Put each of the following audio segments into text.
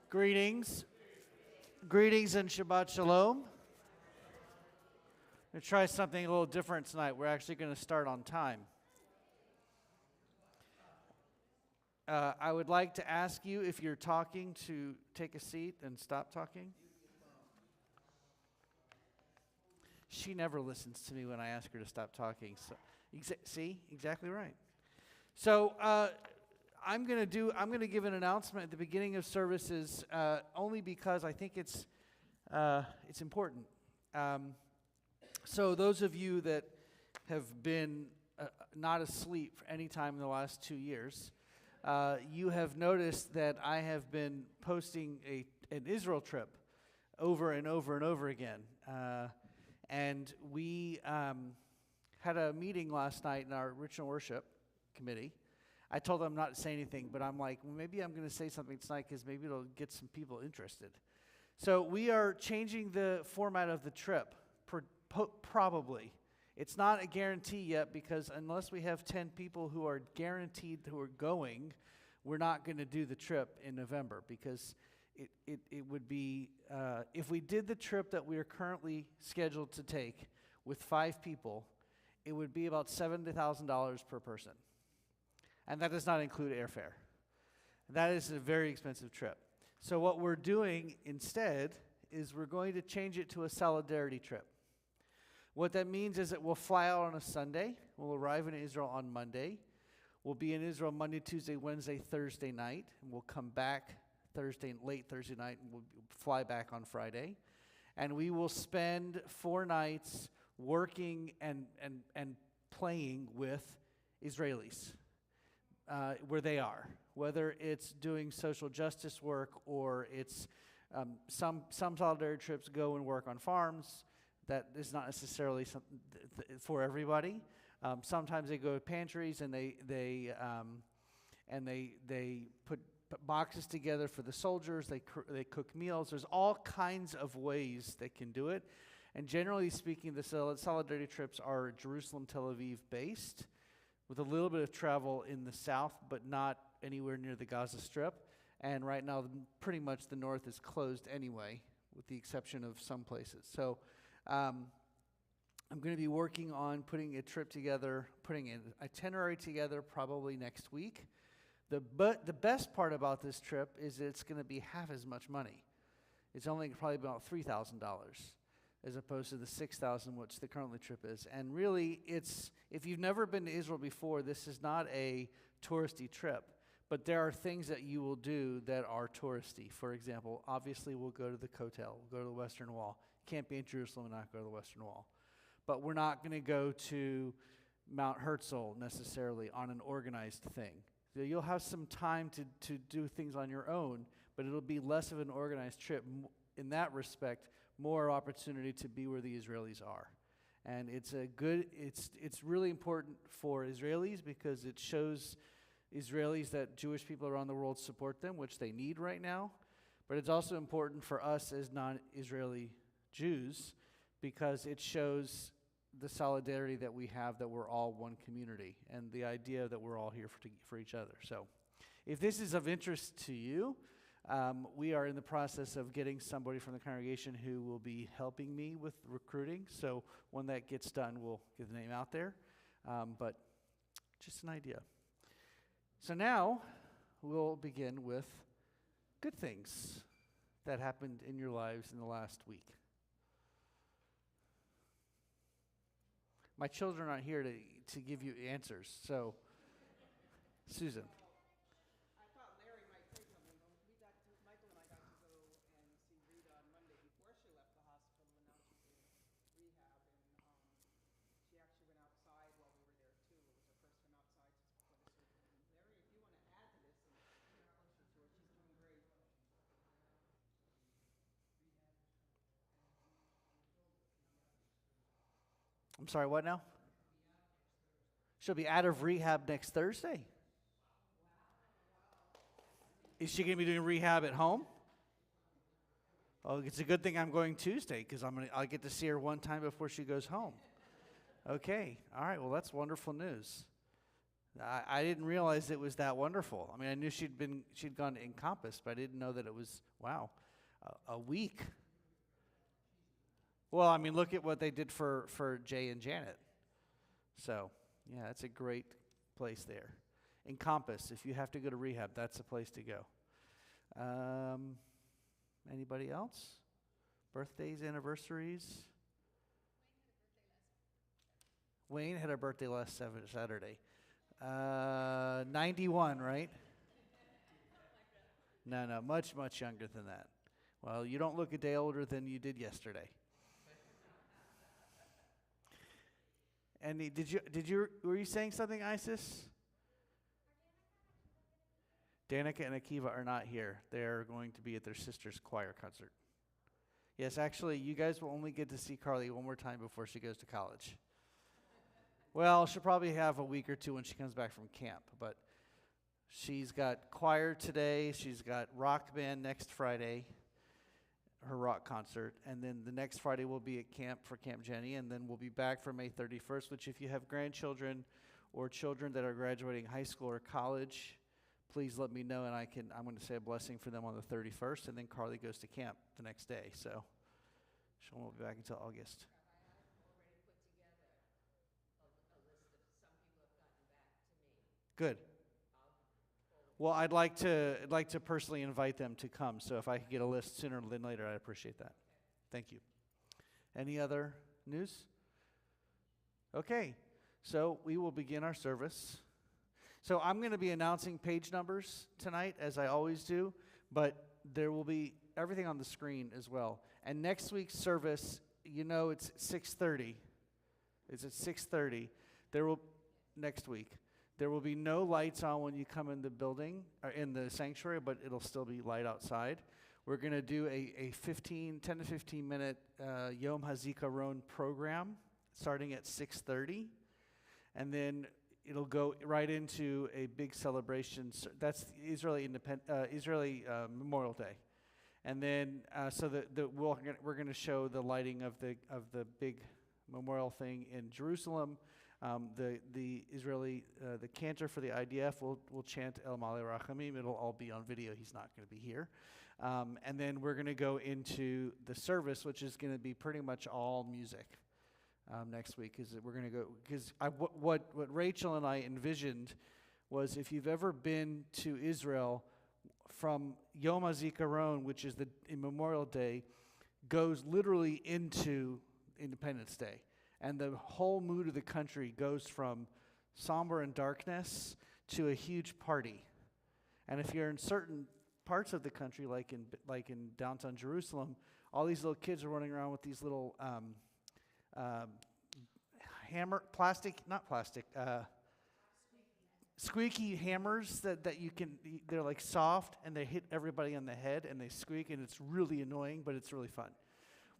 Greetings. Greetings and Shabbat Shalom. I'm going to try something a little different tonight. We're actually going to start on time. I would like to ask you, if you're talking, to take a seat and stop talking. She never listens to me when I ask her to stop talking. So, see, exactly right. So I'm going to give an announcement at the beginning of services, only because I think it's important. So those of you that have been not asleep for any time in the last 2 years, you have noticed that I have been posting an Israel trip over and over and over again. And we had a meeting last night in our original worship committee. I told them not to say anything, but I'm like, well, maybe I'm going to say something tonight because maybe it'll get some people interested. So we are changing the format of the trip, probably. It's not a guarantee yet, because unless we have 10 people who are guaranteed who are going, we're not going to do the trip in November, because it would be, if we did the trip that we are currently scheduled to take with 5 people, it would be about $70,000 per person. And that does not include airfare. That is a very expensive trip. So what we're doing instead is we're going to change it to a solidarity trip. What that means is that we'll fly out on a Sunday. We'll arrive in Israel on Monday. We'll be in Israel Monday, Tuesday, Wednesday, Thursday night. And we'll come back late Thursday night, and we'll fly back on Friday. And we will spend 4 nights working and playing with Israelis where they are. Whether it's doing social justice work, or it's some solidarity trips go and work on farms. That is not necessarily for everybody. Sometimes they go to pantries and they put boxes together for the soldiers. They cook meals. There's all kinds of ways they can do it. And generally speaking, the solidarity trips are Jerusalem, Tel Aviv based, with a little bit of travel in the south, but not anywhere near the Gaza Strip. And right now, pretty much the north is closed anyway, with the exception of some places. So I'm going to be working on putting a trip together, putting an itinerary together probably next week. But the best part about this trip is it's going to be half as much money. It's only probably about $3,000 as opposed to the $6,000 which the currently trip is. And really, if you've never been to Israel before, this is not a touristy trip. But there are things that you will do that are touristy. For example, obviously we'll go to the Kotel, we'll go to the Western Wall. Can't be in Jerusalem and not go to the Western Wall. But we're not going to go to Mount Herzl necessarily on an organized thing. So you'll have some time to do things on your own, but it'll be less of an organized trip. In that respect, more opportunity to be where the Israelis are. And it's really important for Israelis, because it shows Israelis that Jewish people around the world support them, which they need right now. But it's also important for us as non-Israeli Jews, because it shows the solidarity that we have, that we're all one community, and the idea that we're all here for each other. So if this is of interest to you, We are in the process of getting somebody from the congregation who will be helping me with recruiting. So when that gets done, we'll get the name out there. But just an idea. So now we'll begin with good things that happened in your lives in the last week. My children aren't here to give you answers. So, Susan. I thought Larry might say something, but Michael and I got to go and see Rita on Monday before she left the hospital, and now she's in rehab. And she actually went outside while we were there too. It was her first time outside just before the surgery. And Larry, if you want to add to this and introduce her to her, she's doing great. I'm sorry, what now? She'll be out of rehab next Thursday. Is she going to be doing rehab at home? Oh, it's a good thing I'm going Tuesday because I'll get to see her one time before she goes home. Okay, all right. Well, that's wonderful news. I didn't realize it was that wonderful. I mean, I knew she'd gone to Encompass, but I didn't know that it was a week. Well, I mean, look at what they did for Jay and Janet. So, yeah, it's a great place there. Encompass, if you have to go to rehab, that's the place to go. Anybody else? Birthdays, anniversaries? Wayne had a birthday last Saturday. 91, right? No, much, much younger than that. Well, you don't look a day older than you did yesterday. And were you saying something, Isis? Danica and Akiva are not here. They're going to be at their sister's choir concert. Yes, actually, you guys will only get to see Carly one more time before she goes to college. Well, she'll probably have a week or two when she comes back from camp, but she's got choir today. She's got rock band next Friday, her rock concert, and then the next Friday we'll be at camp for Camp Jenny, and then we'll be back for May 31st, which if you have grandchildren or children that are graduating high school or college, please let me know, and I'm going to say a blessing for them on the 31st, and then Carly goes to camp the next day, so she won't be back until August. Good. Well, I'd like to personally invite them to come, so if I could get a list sooner than later, I'd appreciate that. Thank you. Any other news? Okay, so we will begin our service. So I'm going to be announcing page numbers tonight, as I always do, but there will be everything on the screen as well. And next week's service, it's 6:30. It's at 6:30. Next week. There will be no lights on when you come in the building, or in the sanctuary, but it'll still be light outside. We're going to do a 10 to 15 minute Yom HaZikaron program starting at 6:30. And then it'll go right into a big celebration. That's Israeli Memorial Day. And then, we're going to show the lighting of the big memorial thing in Jerusalem. The Israeli, the cantor for the IDF will chant El Malei Rachamim. It'll all be on video. He's not going to be here. And then we're going to go into the service, which is going to be pretty much all music next week. Because we're going to go. Because what Rachel and I envisioned was, if you've ever been to Israel, from Yom HaZikaron, which is in Memorial Day, goes literally into Independence Day. And the whole mood of the country goes from somber and darkness to a huge party. And if you're in certain parts of the country, like in downtown Jerusalem, all these little kids are running around with these little squeaky hammers that you can. They're like soft, and they hit everybody on the head, and they squeak, and it's really annoying, but it's really fun.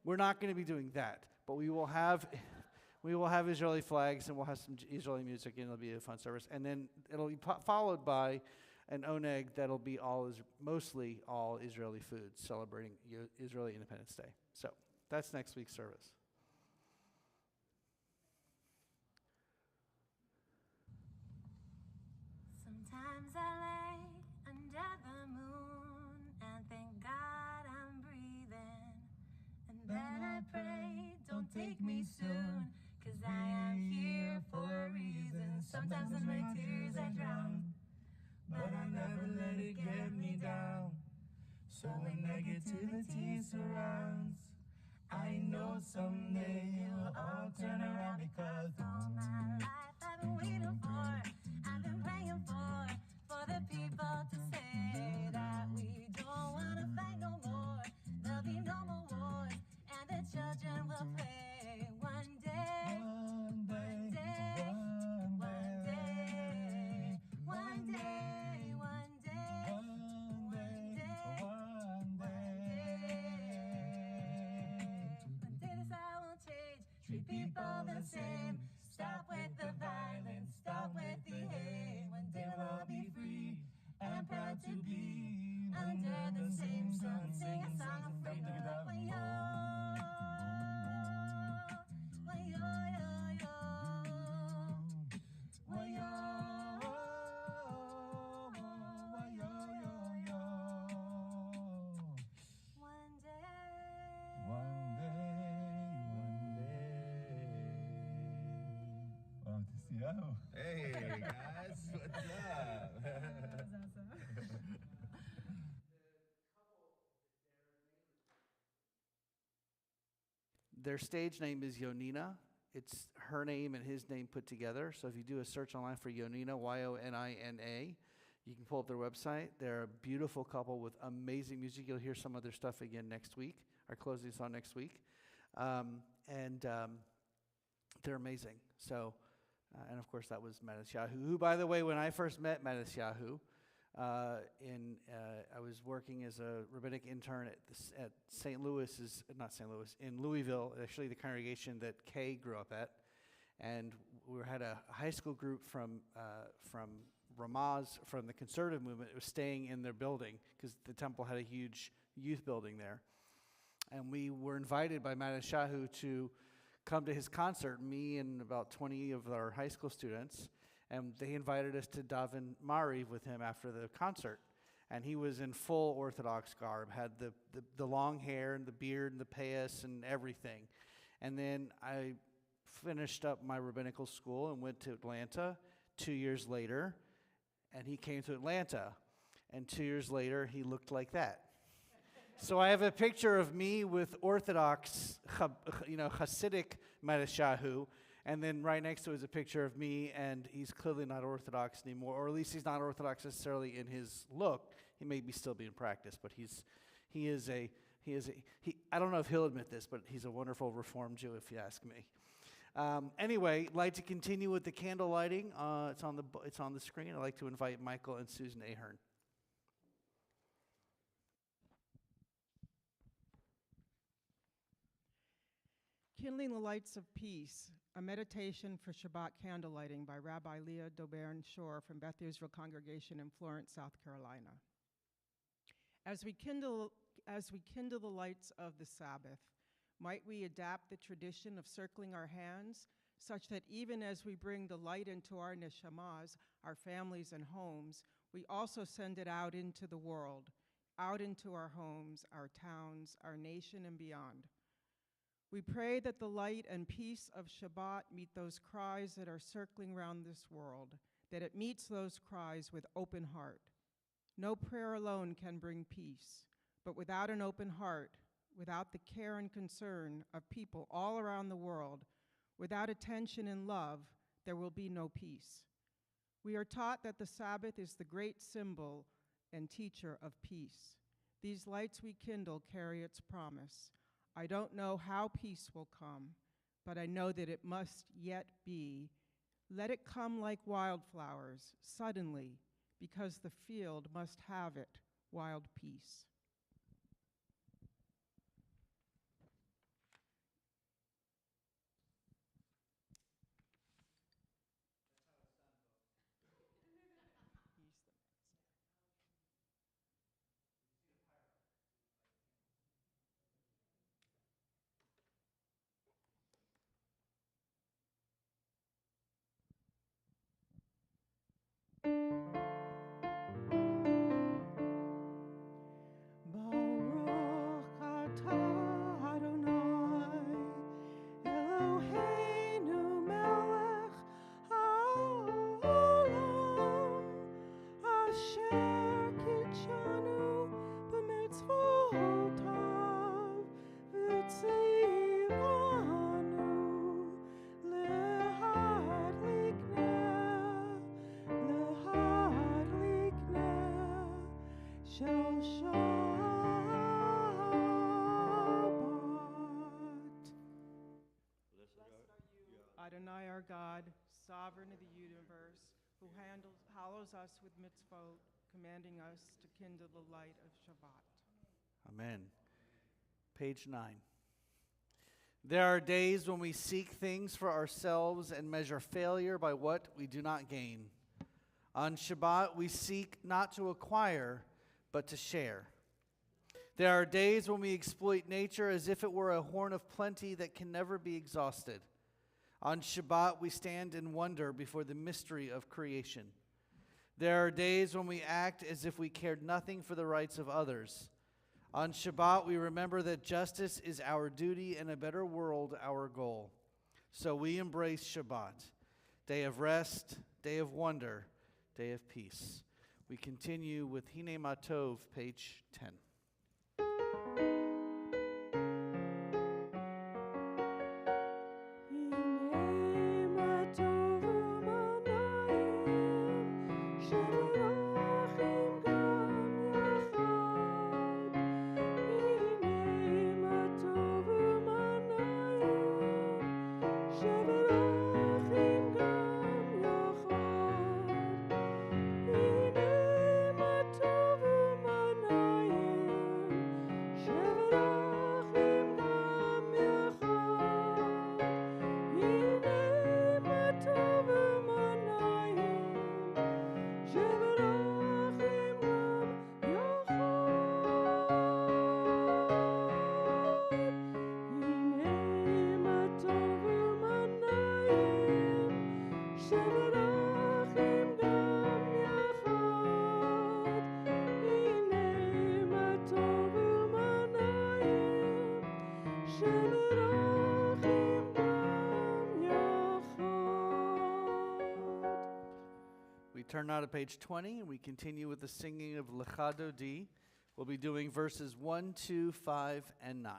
We're not going to be doing that, but we will have Israeli flags, and we'll have some Israeli music, and it'll be a fun service. And then it'll be followed by an oneg that'll be mostly all Israeli food, celebrating Israeli Independence Day. So that's next week's service. Sometimes I lay under the moon and let me down. So when negativity surrounds, I know someday it'll all turn around because all my life I've been waiting for, I've been praying for the people to say that we don't want to fight no more. There'll be no more wars, and the children will play one day. One day, one day, one day, one day, one day, one day this I will change, treat people the same. Stop with the violence, stop with the hate. One day we'll all be free and proud to be under the same sun. Sing a song of freedom. Wayo, wayo, yo, yo. Wayo, wayo, yo, yo. One day. one day. Wow, to Seattle. Hey guys, what's up? Their stage name is Yonina. It's her name and his name put together. So if you do a search online for Yonina, Y-O-N-I-N-A, you can pull up their website. They're a beautiful couple with amazing music. You'll hear some of their stuff again next week, our closing song next week. They're amazing. So, and of course that was Matisyahu, who, by the way, when I first met Matisyahu, I was working as a rabbinic intern at St. Louis, in Louisville, actually the congregation that Kay grew up at. And we had a high school group from Ramaz, from the conservative movement. It was staying in their building because the temple had a huge youth building there. And we were invited by Matisyahu to come to his concert, me and about 20 of our high school students. And they invited us to daven Mariv with him after the concert. And he was in full Orthodox garb, had the long hair and the beard and the payas and everything. And then I finished up my rabbinical school and went to Atlanta 2 years later. And he came to Atlanta. And 2 years later, he looked like that. So I have a picture of me with Orthodox, Hasidic Matisyahu. And then right next to it is a picture of me, and he's clearly not Orthodox anymore, or at least he's not Orthodox necessarily in his look. He may be still being practiced, but I don't know if he'll admit this, but he's a wonderful Reformed Jew, if you ask me. Anyway, I'd like to continue with the candle lighting. It's on the screen. I'd like to invite Michael and Susan Ahern. Kindling the Lights of Peace, a meditation for Shabbat candlelighting by Rabbi Leah Dobern Shore from Beth Israel Congregation in Florence, South Carolina. As we kindle the lights of the Sabbath, might we adapt the tradition of circling our hands such that even as we bring the light into our neshamas, our families and homes, we also send it out into the world, out into our homes, our towns, our nation, and beyond. We pray that the light and peace of Shabbat meet those cries that are circling around this world, that it meets those cries with open heart. No prayer alone can bring peace, but without an open heart, without the care and concern of people all around the world, without attention and love, there will be no peace. We are taught that the Sabbath is the great symbol and teacher of peace. These lights we kindle carry its promise. I don't know how peace will come, but I know that it must yet be. Let it come like wildflowers, suddenly, because the field must have it, wild peace. Asher Kitchen. shall Shabbat. Adonai our God, sovereign of the universe, who hallows us with mitzvot, commanding us to kindle the light of Shabbat. Amen. Page 9. There are days when we seek things for ourselves and measure failure by what we do not gain. On Shabbat, we seek not to acquire, but to share. There are days when we exploit nature as if it were a horn of plenty that can never be exhausted. On Shabbat, we stand in wonder before the mystery of creation. There are days when we act as if we cared nothing for the rights of others. On Shabbat, we remember that justice is our duty and a better world our goal. So we embrace Shabbat, day of rest, day of wonder, day of peace. We continue with Hine Matov, page 10. Turn now to page 20, and we continue with the singing of Lecha Dodi. We'll be doing verses 1, 2, 5, and 9.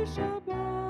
Shabbat,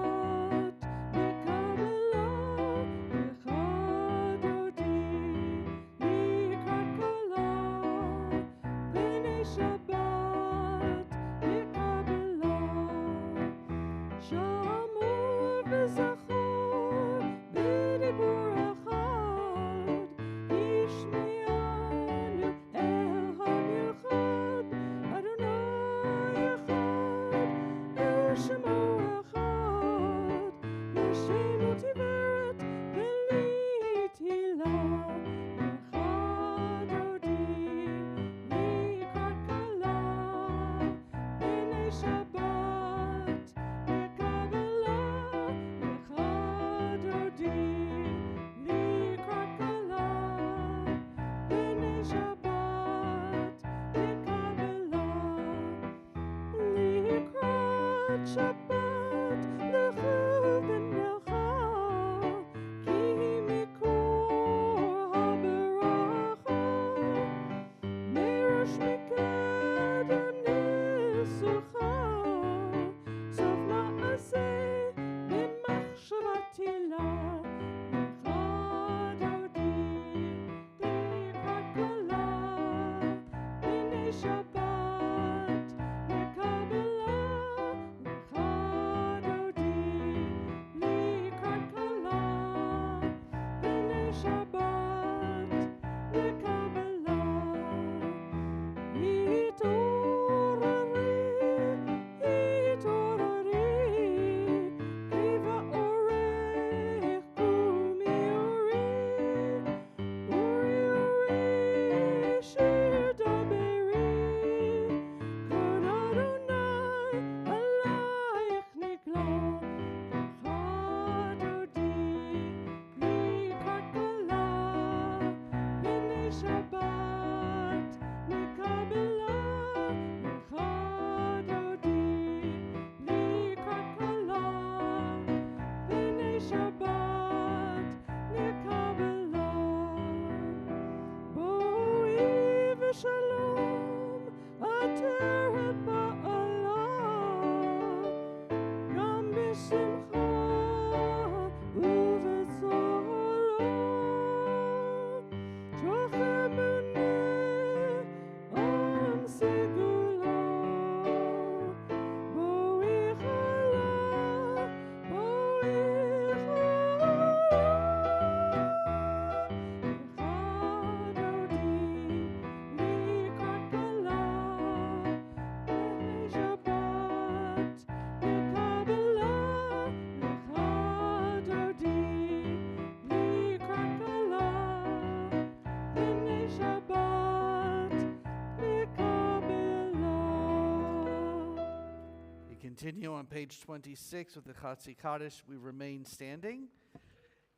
continue on page 26 with the Chatzi Kaddish. We remain standing.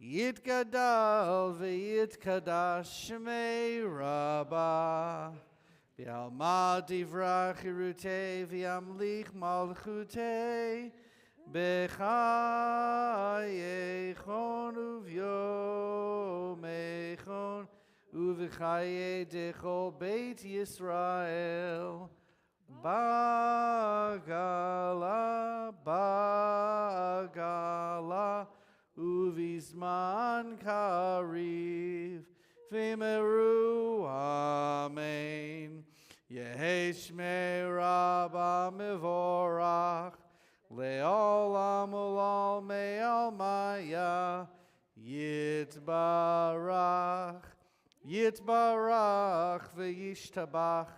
Yitgadal v'yitkadash shmei Rabbah v'alma divrach hirutei v'yamlich malchutei b'chayechon uvyomechon uv'chaye dechol beit Yisrael bagala bagala Uvizman kariv v'meru amen. Yehi shmei Rabba mevorach le'olam u'lal me'almaya yitbarach yitbarach v'yishtabach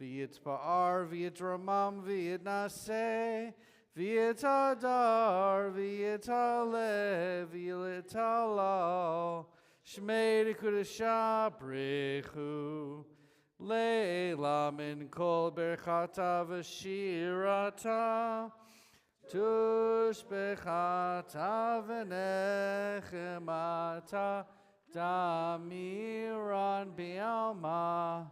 v'yitpa'ar v'yitramam v'yitnaseh V'yitadar, v'yitale, v'yitalal, shmei kudesha brechu, leila min kol berchata v'shirata, tushbechata v'nechemata, damiran bi'alma,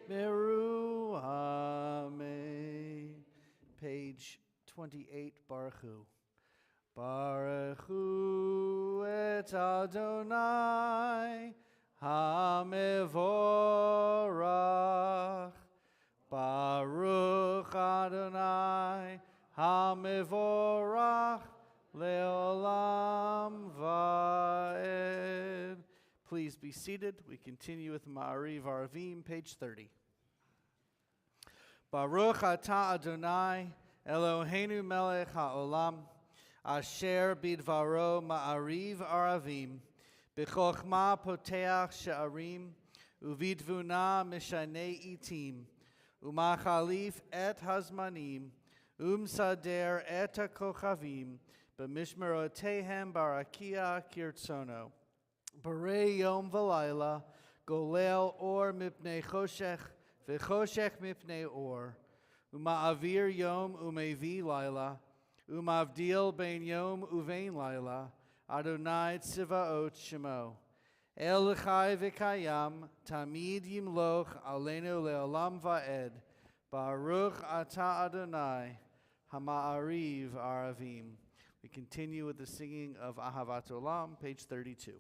meru amen. Page 28, Baruch Hu. Baruch Hu et Adonai HaMevorach. Baruch Adonai HaMevorach Leolam Va'ed. Please be seated. We continue with Ma'ariv Aravim, page 30. Baruch atah Adonai, Eloheinu melech ha'olam, asher bidvaro ma'ariv aravim, b'chochma poteach she'arim, uvidvuna mishanei itim, umachalif et hazmanim, umsader et ha'kochavim, b'mishmerotehem barakia kirtsono, barei yom v'layla, golel or mipnei choshech, v'choshech mipnei or, uma'avir yom umevi laila, umavdil bein yom uvein laila, Adonai tzivaot shemo. El chai v'kayam, tamid yimloch aleinu le'olam va'ed, Baruch atah Adonai, hama'ariv aravim. We continue with the singing of Ahavat Olam, page 32.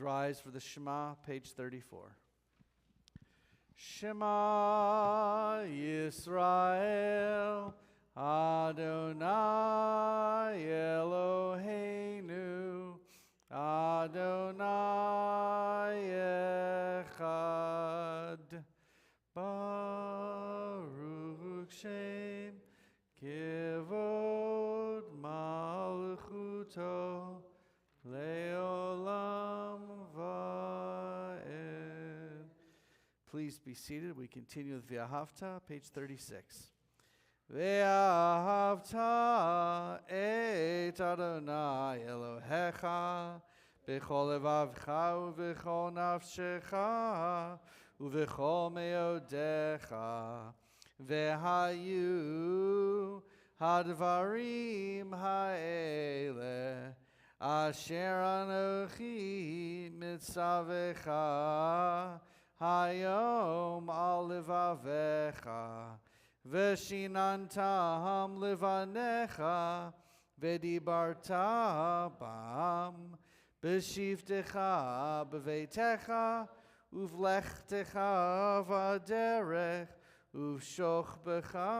rise for the Shema, page 34. Shema Yisrael, Adonai Eloheinu, Adonai Echad. Baruch Shem Kivod Malchuto Leolam Va'ed. Please be seated. We continue with V'ahavta, page 36. V'ahavta et Adonai Elohecha b'chol levavcha u'v'chol nafshecha u'v'chol meodecha v'hayu hadvarim ha'ele asher anochi mitzavecha hayom al levavecha v'shinantam levanecha v'dibarta bam b'shivtecha b'veitecha uvlechtecha v'aderech uvshochbecha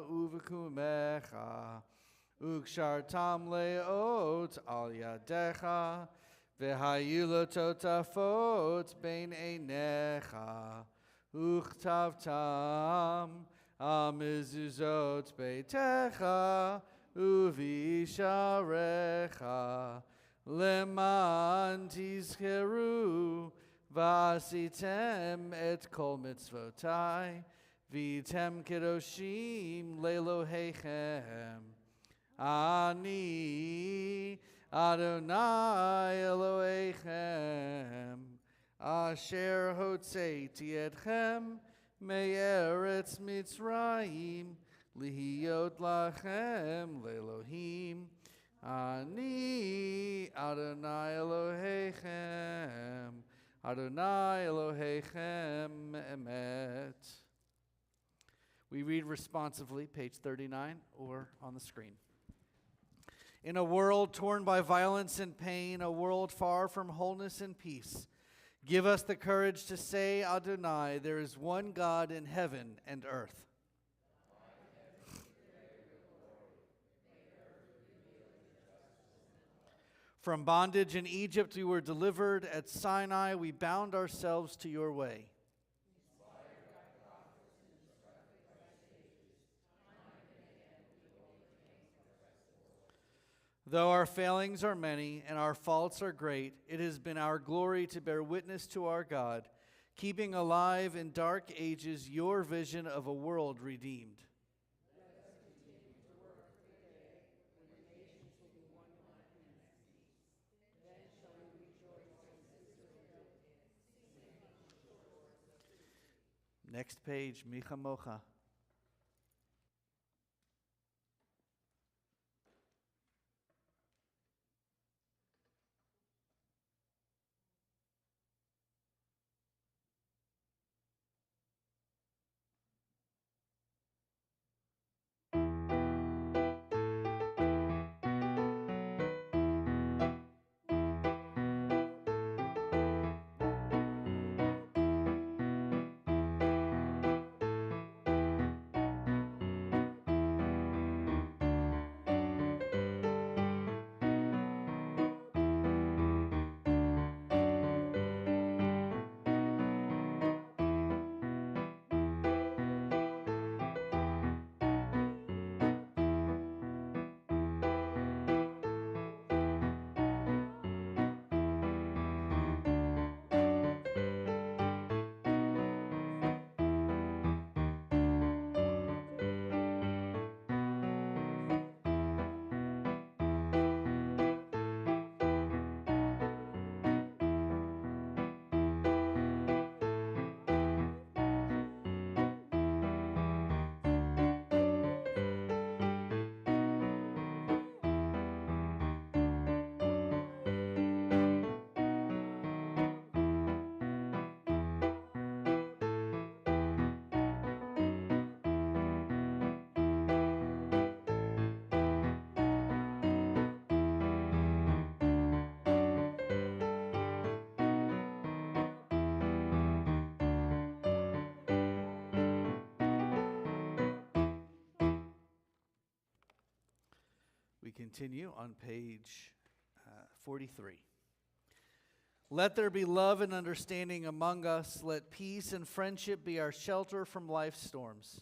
uvekumecha ukshartam leot al yadecha v'hayu totafot bein einecha uchtavtam amizuzot beitecha uvisharecha leman tizkeru v'asitem et kol mitzvotai v'item kedoshim lelohechem ani Adonai Elohechem asher hotzeiti etchem me'eretz Mitzrayim lihiyot lachem le'elohim ani Adonai Elohechem Adonai Elohechem emet. We read responsively, page 39, or on the screen. In a world torn by violence and pain, a world far from wholeness and peace, give us the courage to say, Adonai, there is one God in heaven and earth. From bondage in Egypt we were delivered. At Sinai we bound ourselves to your way. Though our failings are many and our faults are great, it has been our glory to bear witness to our God, keeping alive in dark ages your vision of a world redeemed. Next page, Micha Mocha. We continue on page 43. Let there be love and understanding among us. Let peace and friendship be our shelter from life's storms.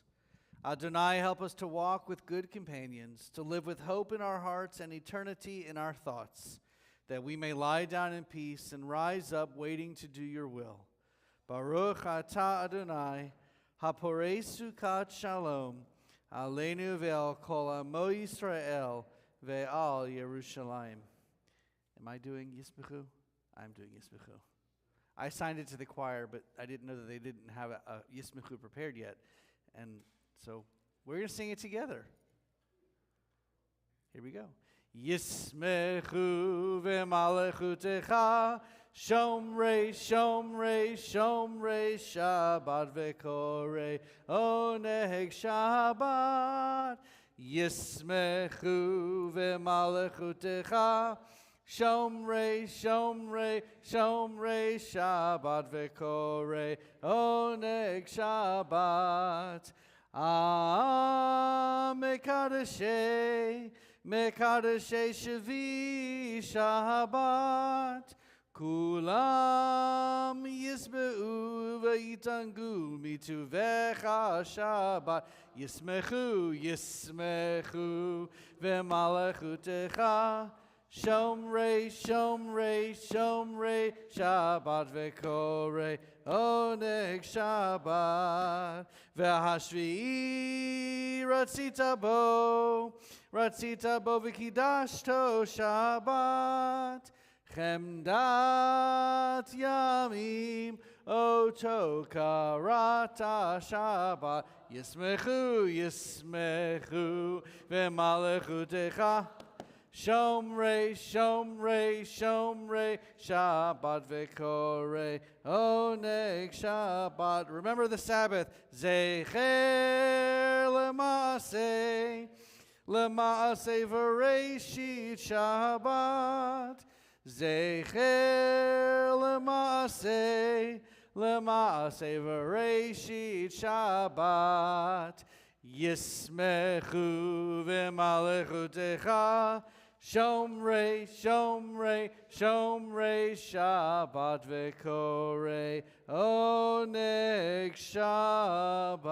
Adonai, help us to walk with good companions, to live with hope in our hearts and eternity in our thoughts, that we may lie down in peace and rise up waiting to do your will. Baruch atah Adonai, haporei sukat shalom, aleinu ve'al kol amo Yisrael ve'al Yerushalayim. Am I doing Yisbechu? I'm doing Yisbechu. I signed it to the choir, but I didn't know that they didn't have a Yisbechu prepared yet. And so we're going to sing it together. Here we go. Yismechu v'malechutecha, shomrei, shomrei, shomrei, Shabbat v'korei, oneg Shabbat. Yismechu v'malechutecha, shomrei, shomrei, shomrei, Shabbat v'korei, oneg Shabbat. Mekadeshei, Mekadeshei Shavi Shabbat, Kulam Yisbe'u V'yitangu Mituvecha Shabbat, Yismechu, Yismechu V'malechutecha, Shomrei, Shomrei, Shomrei, Shabbat v'korei, oneg Shabbat. V'hashvi'i ratzita bo v'kidashto Shabbat. Chemdat yamim oto karata Shabbat. Yismechu, Yismechu v'malechutecha, Shomrei, Shomrei, Shomrei, Shabbat v'korei, oneg Shabbat. Remember the Sabbath. Zecher l'maaseh, l'maaseh v'reishit Shabbat. Zecher l'maaseh, l'maaseh v'reishit Shabbat. Yismechu v'malechutecha, Shomrei, Shomrei, Shomrei, Shabbat v'korei, oneg Shabbat.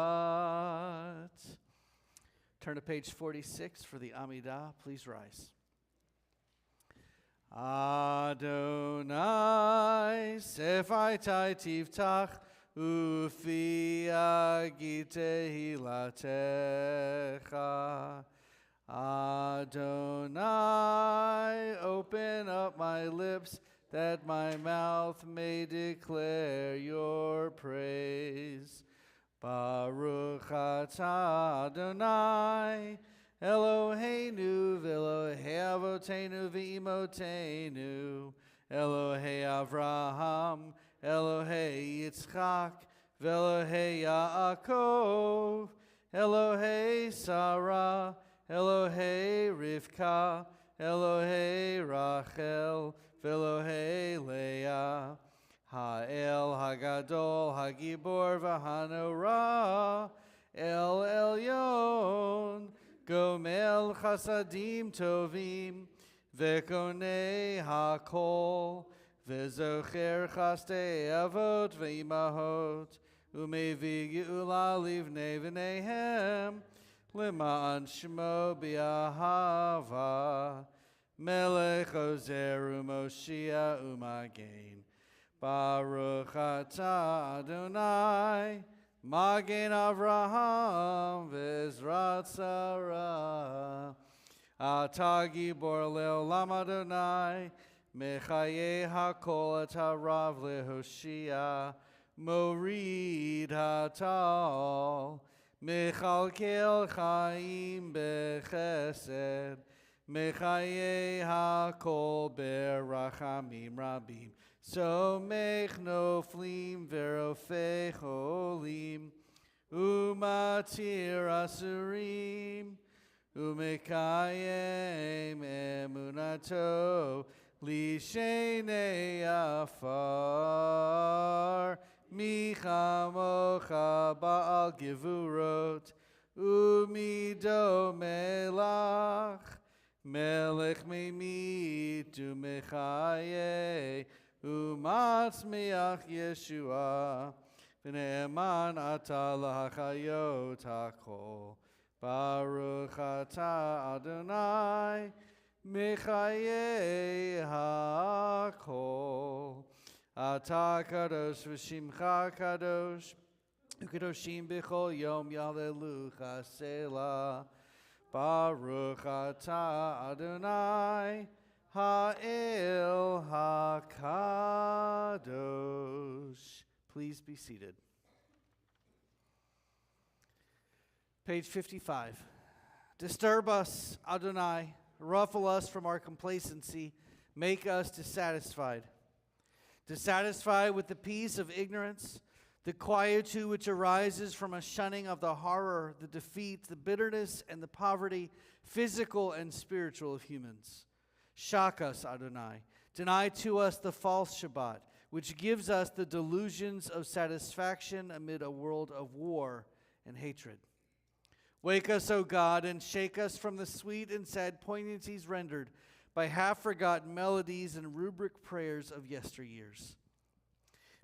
Turn to page 46 for the Amidah. Please rise. Adonai, sefaitai tiftach, Ufi agite hilatecha. Adonai, open up my lips, that my mouth may declare your praise. Baruch atah Adonai, Eloheinu v'Elohei avotenu v'imotenu, Elohei Avraham, Elohei Yitzchak, v'Elohei Yaakov, Elohei Sarah, Elohei Rivka, Elohei Rachel, v'Elohei Leah, Ha'el Hagadol, Hagibor v'Hanorah, El Elyon, Gomel Chasadim Tovim, v'Konei HaKol, V'zocher chastei avot v'imahot, u'mevi ge'ula livnei v'neihem, l'ma'an shmo bi'ahava, melech ozer u'moshia u'magen. Baruch atah Adonai, magen Avraham v'ezrat Sarah. Atah gibor le'olam Adonai, Mechaye hakol et harav lehoshia, morid hatal, mechalkel chaim bechesed, mechaye hakol berachamim rabim, so mech noflim verofei cholim, umatir asurim, umekayem emunato, Lishenei afar, michamocha ba'al gevurot, umido melach, Melech meimit u'mechaye u'matzmiach Yeshua v'ne'eman ata lahachayot hakol. Baruch atah Adonai mechaye hakol. Atah kadosh v'shimcha kadosh u'kadoshim b'chol yom yalelucha selah. Baruch atah Adonai ha'el hakadosh. Please be seated. Page 55. Disturb us, Adonai, ruffle us from our complacency, make us dissatisfied. Dissatisfied with the peace of ignorance, the quietude which arises from a shunning of the horror, the defeat, the bitterness, and the poverty, physical and spiritual, of humans. Shock us, Adonai. Deny to us the false Shabbat, which gives us the delusions of satisfaction amid a world of war and hatred. Wake us, O God, and shake us from the sweet and sad poignancies rendered by half-forgotten melodies and rubric prayers of yesteryears.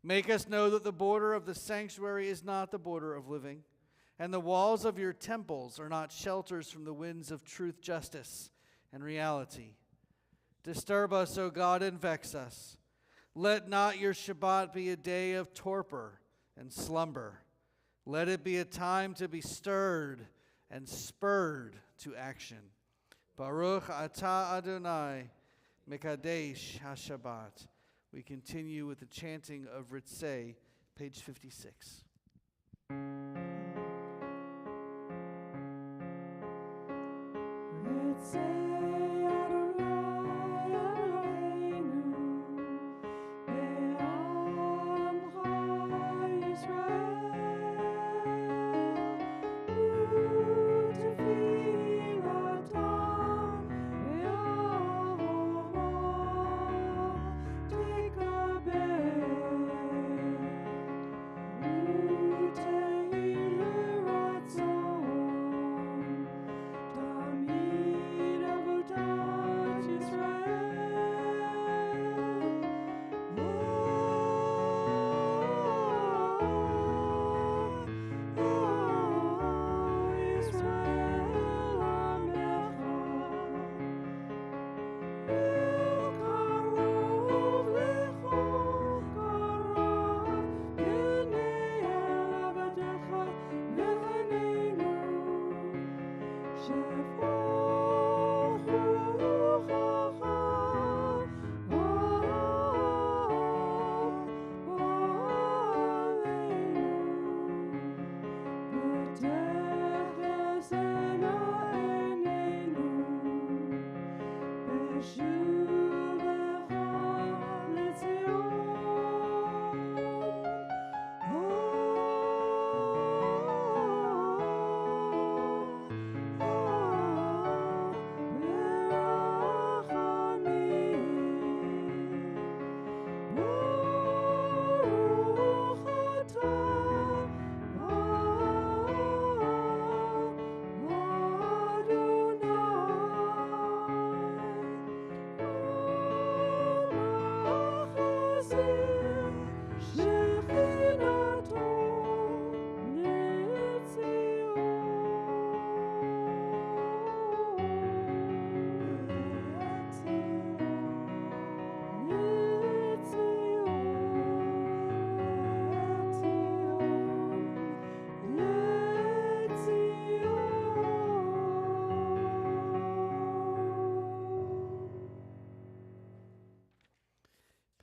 Make us know that the border of the sanctuary is not the border of living, and the walls of your temples are not shelters from the winds of truth, justice, and reality. Disturb us, O God, and vex us. Let not your Shabbat be a day of torpor and slumber. Let it be a time to be stirred and spurred to action. Baruch atah Adonai mekadesh haShabbat. We continue with the chanting of Ritzei, page 56.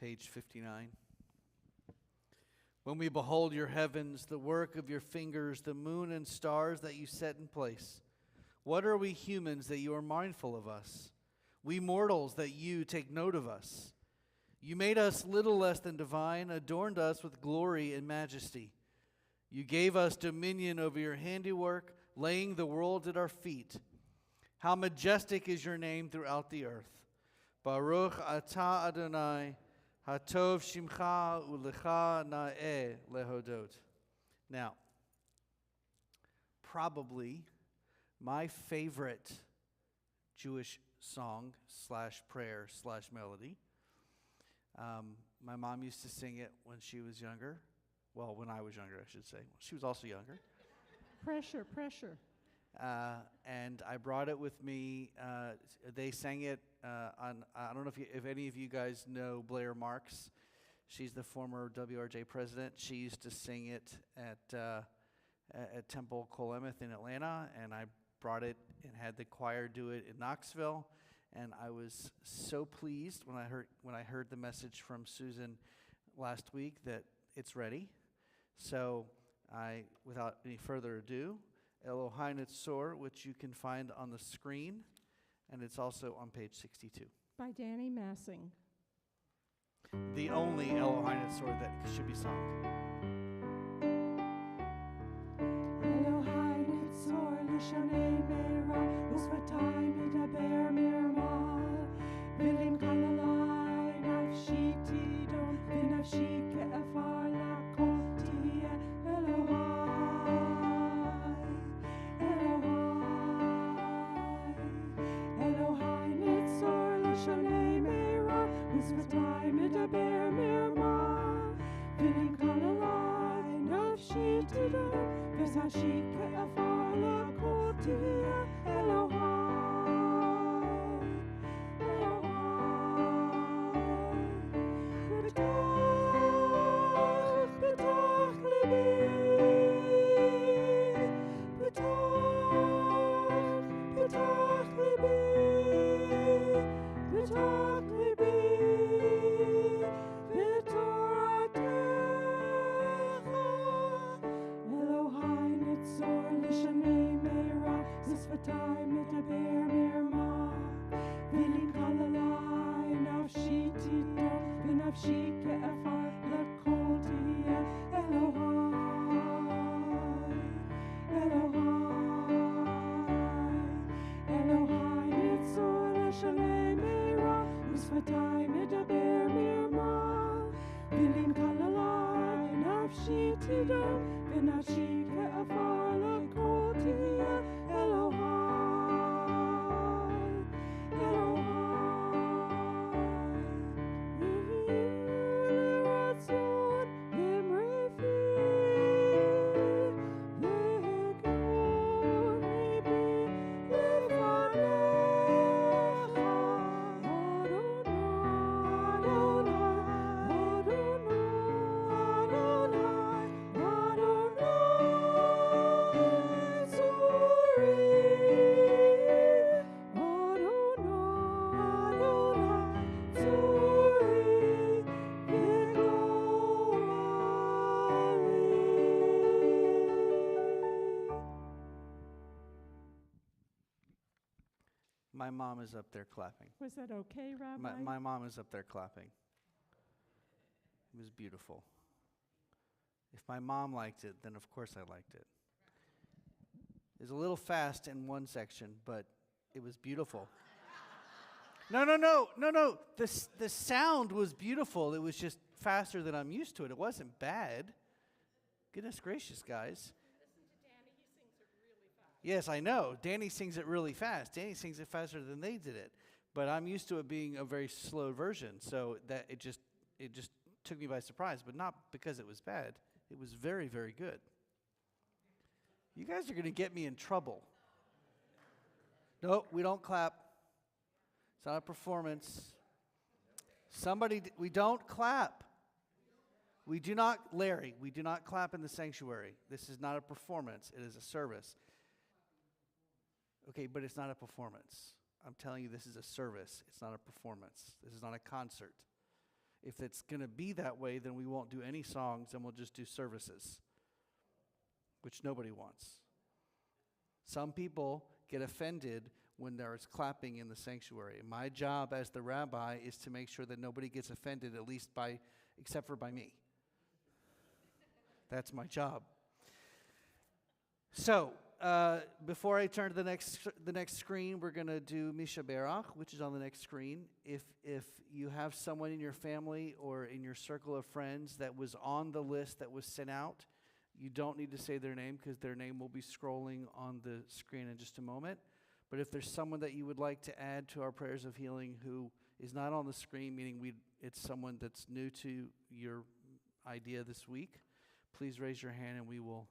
Page 59. When we behold your heavens, the work of your fingers, the moon and stars that you set in place, what are we humans that you are mindful of us? We mortals that you take note of us. You made us little less than divine, adorned us with glory and majesty. You gave us dominion over your handiwork, laying the world at our feet. How majestic is your name throughout the earth. Baruch atah Adonai, hatov shimcha ulecha na'eh lehodot. Now, probably my favorite Jewish song/prayer/melody. My mom used to sing it when she was younger. Well, when I was younger, I should say. She was also younger. Pressure. And I brought it with me. They sang it on. I don't know if any of you guys know Blair Marks. She's the former WRJ president. She used to sing it at Temple Kolemeth in Atlanta, and I brought it and had the choir do it in Knoxville. And I was so pleased when I heard the message from Susan last week that it's ready. So without any further ado, Elohai Nitzor, which you can find on the screen, and it's also on page 62. By Danny Massing. The only Elohai Nitzor that should be sung. Elohai Nitzor Lishanei Meira Usvatai Midaber Mirma Vilim Kalalai Nafshi Tidon Vinafshi Ke'afar Lakoti Elohai Nitzor Lishanei Meira Usvatai Midaber Mirma Vilim Kalalai Nafshi Tidon Vinafshi Ke'afar Lakoti Elohai Betach libi Betach libi B'toratecha Elohai Nitzor Lishanei Meira Zisvatai Medaber Mirma Vilim Kalalai Nafshi Tidon V'nafshi Ke'afar L'kol Tiyeh Elohai Nitzor Lishanei Meira Zisvatai Medaber Mirma Vilim Kalalai Nafshi Tidon V'nafshi Ke'afar L'kol Tiyeh Ratzon Limrefi V'hekon Libi Lefanecha My mom is up there clapping. Was that okay, Rabbi? My mom is up there clapping. It was beautiful. If my mom liked it, then of course I liked it. It was a little fast in one section, but it was beautiful. No. The sound was beautiful. It was just faster than I'm used to it. It wasn't bad. Goodness gracious, guys. Yes, I know. Danny sings it really fast. Danny sings it faster than they did it. But I'm used to it being a very slow version, so that it just took me by surprise, but not because it was bad. It was very, very good. You guys are going to get me in trouble. No, we don't clap. It's not a performance. We don't clap. We do not, Larry, we do not clap in the sanctuary. This is not a performance. It is a service. Okay, but it's not a performance. I'm telling you, this is a service. It's not a performance. This is not a concert. If it's going to be that way, then we won't do any songs and we'll just do services, which nobody wants. Some people get offended when there's clapping in the sanctuary. My job as the rabbi is to make sure that nobody gets offended, at least except for by me. That's my job. So, before I turn to the next screen, we're going to do Misha Berach, which is on the next screen. If you have someone in your family or in your circle of friends that was on the list that was sent out, you don't need to say their name because their name will be scrolling on the screen in just a moment. But if there's someone that you would like to add to our prayers of healing who is not on the screen, meaning it's someone that's new to your idea this week, please raise your hand and we will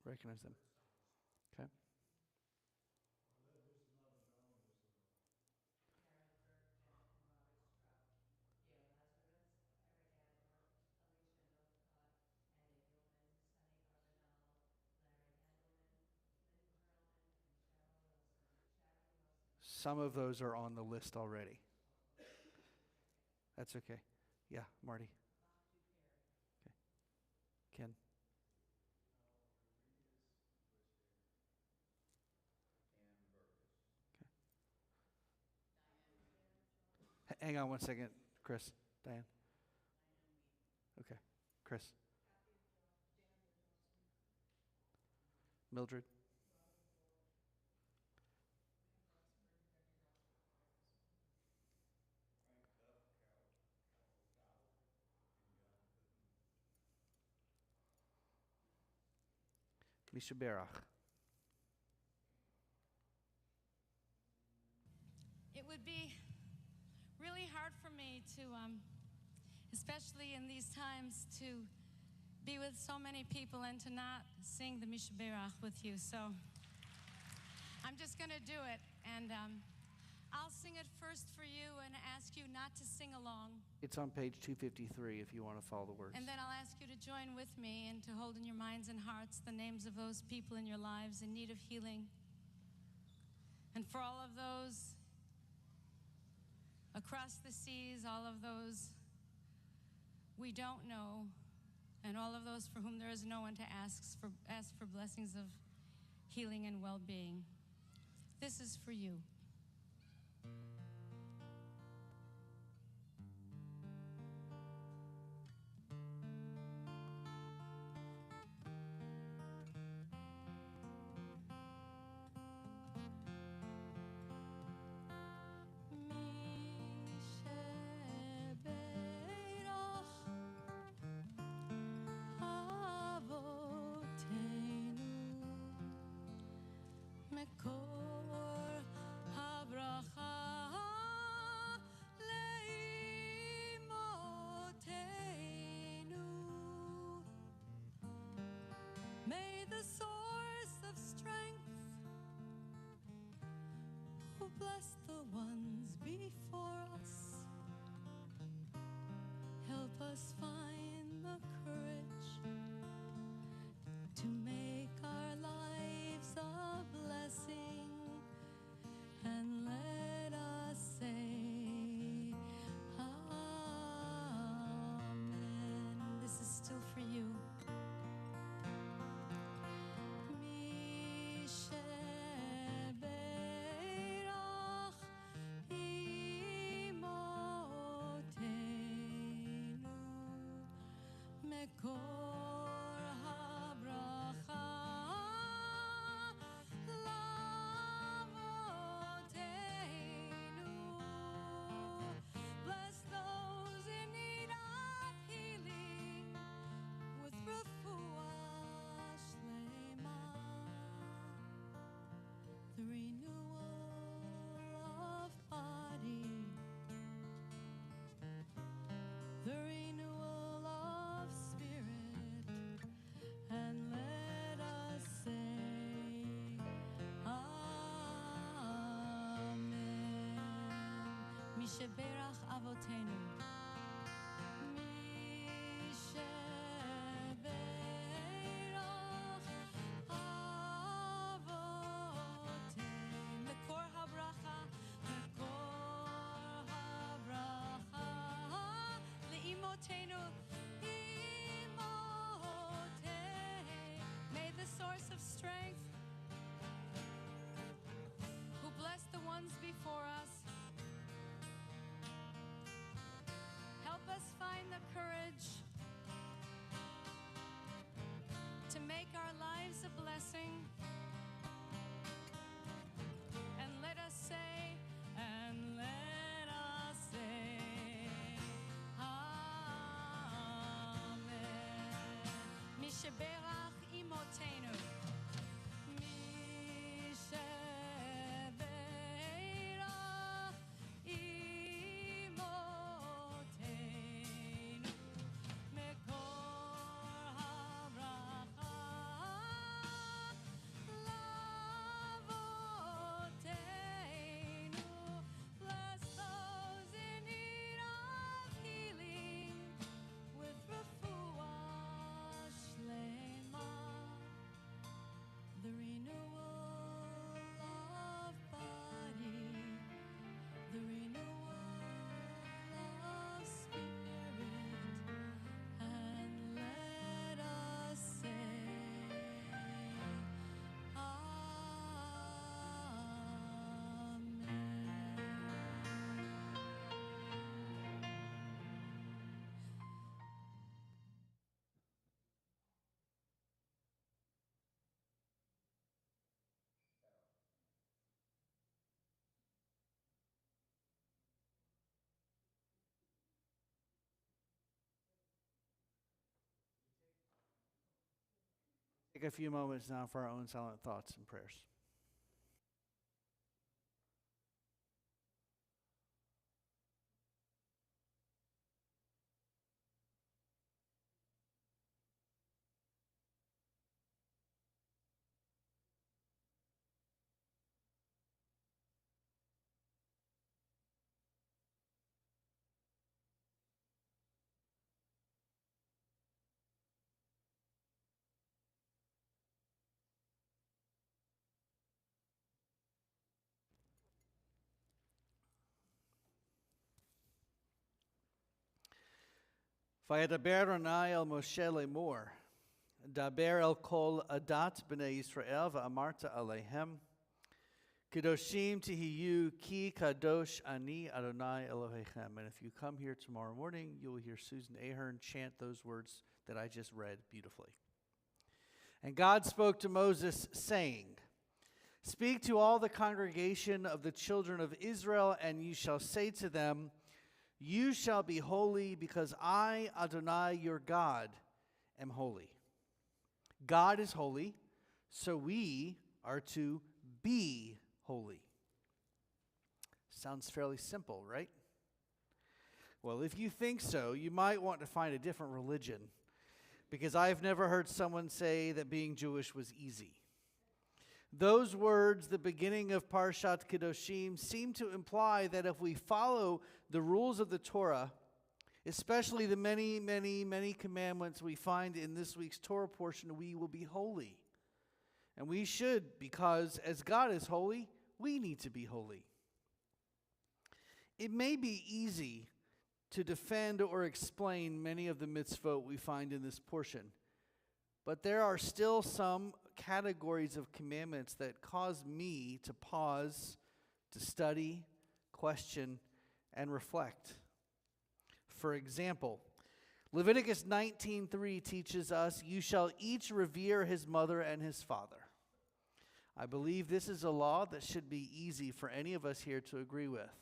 recognize them. Okay? Some of those are on the list already. That's okay. Yeah, Marty. Okay. Ken. Hang on one second, Chris. Diane. Okay. Chris. Mildred. Misha Berach. It would be really hard for me to, especially in these times, to be with so many people and to not sing the Misha Berach with you. So I'm just going to do it. And I'll sing it first for you and ask you not to sing along. It's on page 253 if you want to follow the words. And then I'll ask you to join with me and to hold in your minds and hearts the names of those people in your lives in need of healing. And for all of those across the seas, all of those we don't know, and all of those for whom there is no one to ask for blessings of healing and well-being. This is for you. May the source of strength, who bless the ones before us, help us find the courage to make our lives a blessing, and let us say amen. This is still for you. Bless those in need of healing with refuah shlema, the renewal of body, the renewal of spirit, and let us say amen. Misha Berach Avotenu. Misha Berach Avotenu. Mekor habracha, Mekor habracha, Le'imotenu, Imotei. May the source of strength, who bless the ones before us, help us find the courage to make our lives a blessing, and let us say, amen. Misha Berach Imotenu. Misha Take a few moments now for our own silent thoughts and prayers. וידבר אדוני אל משה לאמור, דבר אל כל עדת בני ישראל ואמרת עליהם, קדושים תהיו כי קדוש אני אדוני Elohechem. And if you come here tomorrow morning, you will hear Susan Ahern chant those words that I just read beautifully. And God spoke to Moses, saying, Speak to all the congregation of the children of Israel, and you shall say to them, You shall be holy, because I, Adonai, your God, am holy. God is holy, so we are to be holy. Sounds fairly simple, right? Well, if you think so, you might want to find a different religion, because I've never heard someone say that being Jewish was easy. Those words, the beginning of Parshat Kedoshim, seem to imply that if we follow the rules of the Torah, especially the many, many, many commandments we find in this week's Torah portion, we will be holy. And we should, because as God is holy, we need to be holy. It may be easy to defend or explain many of the mitzvot we find in this portion, but there are still some categories of commandments that cause me to pause, to study, question, and reflect. For example, Leviticus 19:3 teaches us, You shall each revere his mother and his father. I believe this is a law that should be easy for any of us here to agree with.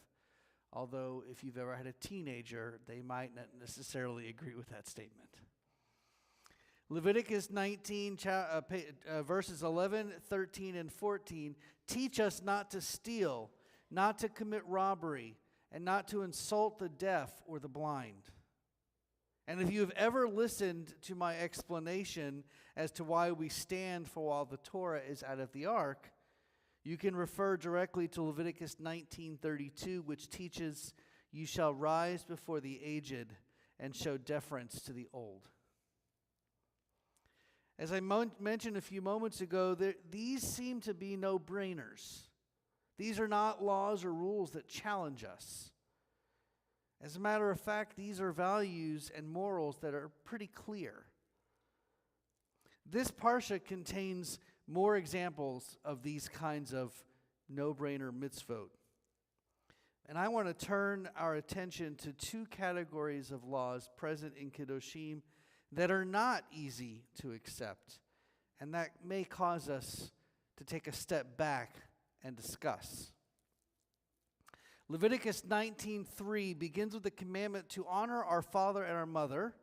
Although, if you've ever had a teenager, they might not necessarily agree with that statement. Leviticus 19, verses 11, 13, and 14 teach us not to steal, not to commit robbery, and not to insult the deaf or the blind. And if you have ever listened to my explanation as to why we stand for while the Torah is out of the ark, you can refer directly to Leviticus 19:32, which teaches, You shall rise before the aged and show deference to the old. As I mentioned a few moments ago, these seem to be no-brainers. These are not laws or rules that challenge us. As a matter of fact, these are values and morals that are pretty clear. This parsha contains more examples of these kinds of no-brainer mitzvot. And I want to turn our attention to two categories of laws present in Kedoshim that are not easy to accept, and that may cause us to take a step back and discuss. Leviticus 19:3 begins with the commandment to honor our father and our mother,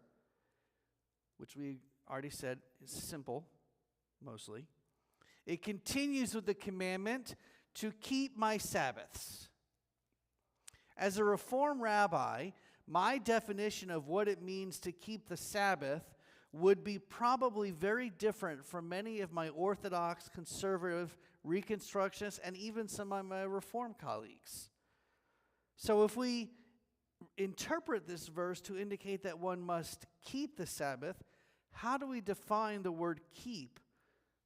which we already said is simple, mostly. It continues with the commandment to keep my Sabbaths. As a Reform rabbi, my definition of what it means to keep the Sabbath would be probably very different from many of my Orthodox, conservative, Reconstructionists, and even some of my Reform colleagues. So if we interpret this verse to indicate that one must keep the Sabbath, how do we define the word keep?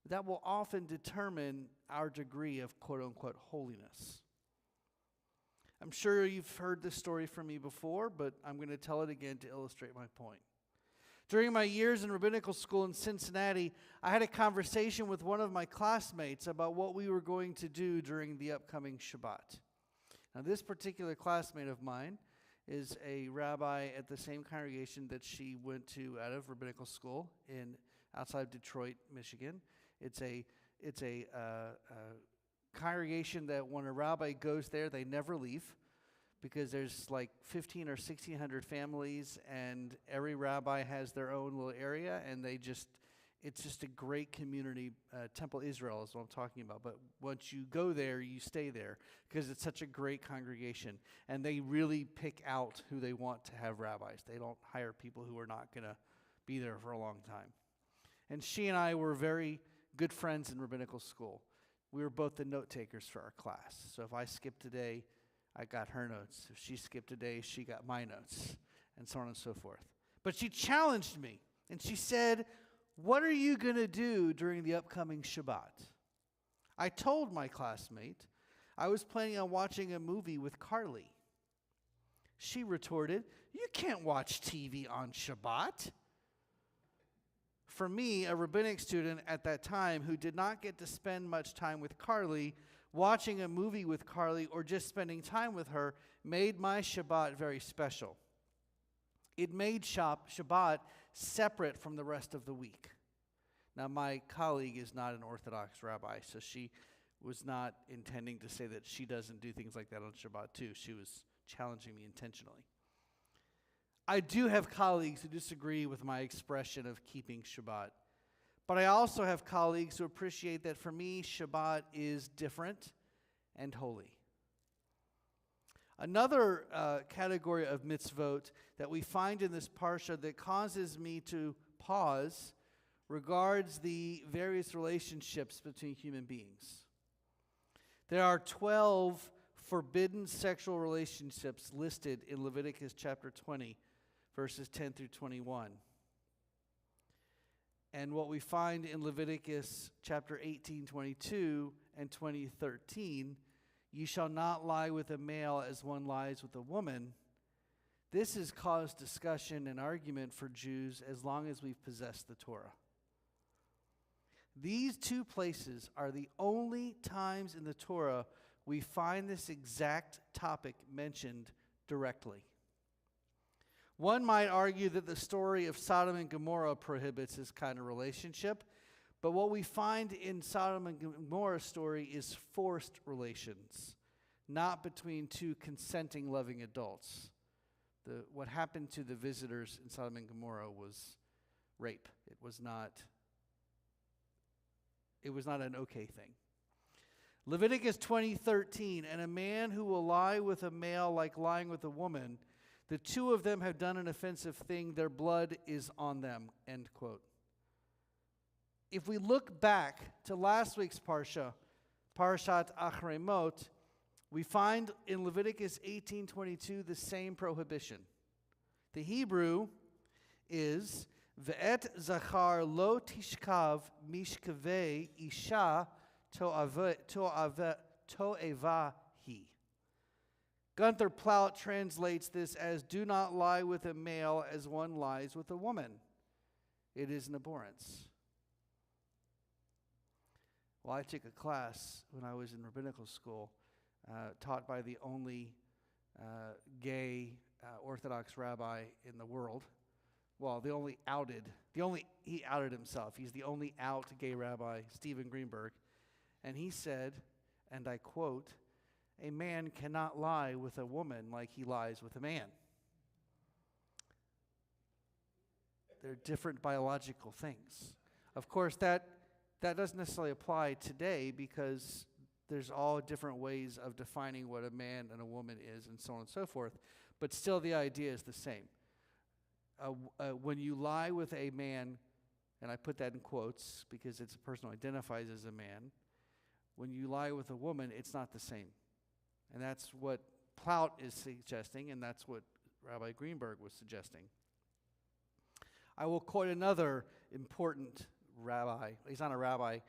That will often determine our degree of quote-unquote holiness. I'm sure you've heard this story from me before, but I'm going to tell it again to illustrate my point. During my years in rabbinical school in Cincinnati, I had a conversation with one of my classmates about what we were going to do during the upcoming Shabbat. Now, this particular classmate of mine is a rabbi at the same congregation that she went to out of rabbinical school outside Detroit, Michigan. It's a congregation that when a rabbi goes there, they never leave, because there's like 15 or 1,600 families, and every rabbi has their own little area, and they just It's just a great community. Temple Israel is what I'm talking about. But once you go there, you stay there because it's such a great congregation. And they really pick out who they want to have rabbis. They don't hire people who are not going to be there for a long time. And she and I were very good friends in rabbinical school. We were both the note takers for our class. So if I skipped a day, I got her notes. If she skipped a day, she got my notes, and so on and so forth. But she challenged me, and she said, "What are you going to do during the upcoming Shabbat?" I told my classmate I was planning on watching a movie with Carly. She retorted, "You can't watch TV on Shabbat." For me, a rabbinic student at that time who did not get to spend much time with Carly, watching a movie with Carly or just spending time with her made my Shabbat very special. It made Shabbat separate from the rest of the week. Now, my colleague is not an Orthodox rabbi, so she was not intending to say that she doesn't do things like that on Shabbat too. She was challenging me intentionally. I do have colleagues who disagree with my expression of keeping Shabbat, but I also have colleagues who appreciate that for me, Shabbat is different and holy. Another category of mitzvot that we find in this parsha that causes me to pause regards the various relationships between human beings. There are 12 forbidden sexual relationships listed in Leviticus chapter 20, verses 10 through 21. And what we find in Leviticus chapter 18, 22 and 20:13, "You shall not lie with a male as one lies with a woman." This has caused discussion and argument for Jews as long as we've possessed the Torah. These two places are the only times in the Torah we find this exact topic mentioned directly. One might argue that the story of Sodom and Gomorrah prohibits this kind of relationship, but what we find in Sodom and Gomorrah's story is forced relations, not between two consenting, loving adults. What happened to the visitors in Sodom and Gomorrah was rape. It was not an okay thing. Leviticus 20:13, "And a man who will lie with a male like lying with a woman, the two of them have done an offensive thing, their blood is on them," end quote. If we look back to last week's parsha, Parashat Achremot, we find in Leviticus 18:22 the same prohibition. The Hebrew is, "Ve'et zachar lo tishkav mishkavei isha to'eva hi." Gunther Plaut translates this as, "Do not lie with a male as one lies with a woman. It is an abhorrence." Well, I took a class when I was in rabbinical school, taught by the only gay Orthodox rabbi in the world. Well, he outed himself. He's the only out gay rabbi, Stephen Greenberg. And he said, and I quote, "A man cannot lie with a woman like he lies with a man." They're different biological things. Of course, that doesn't necessarily apply today because there's all different ways of defining what a man and a woman is and so on and so forth. But still, the idea is the same. When you lie with a man, and I put that in quotes because it's a person who identifies as a man, when you lie with a woman, it's not the same. And that's what Plaut is suggesting, and that's what Rabbi Greenberg was suggesting. I will quote another important rabbi. He's not a rabbi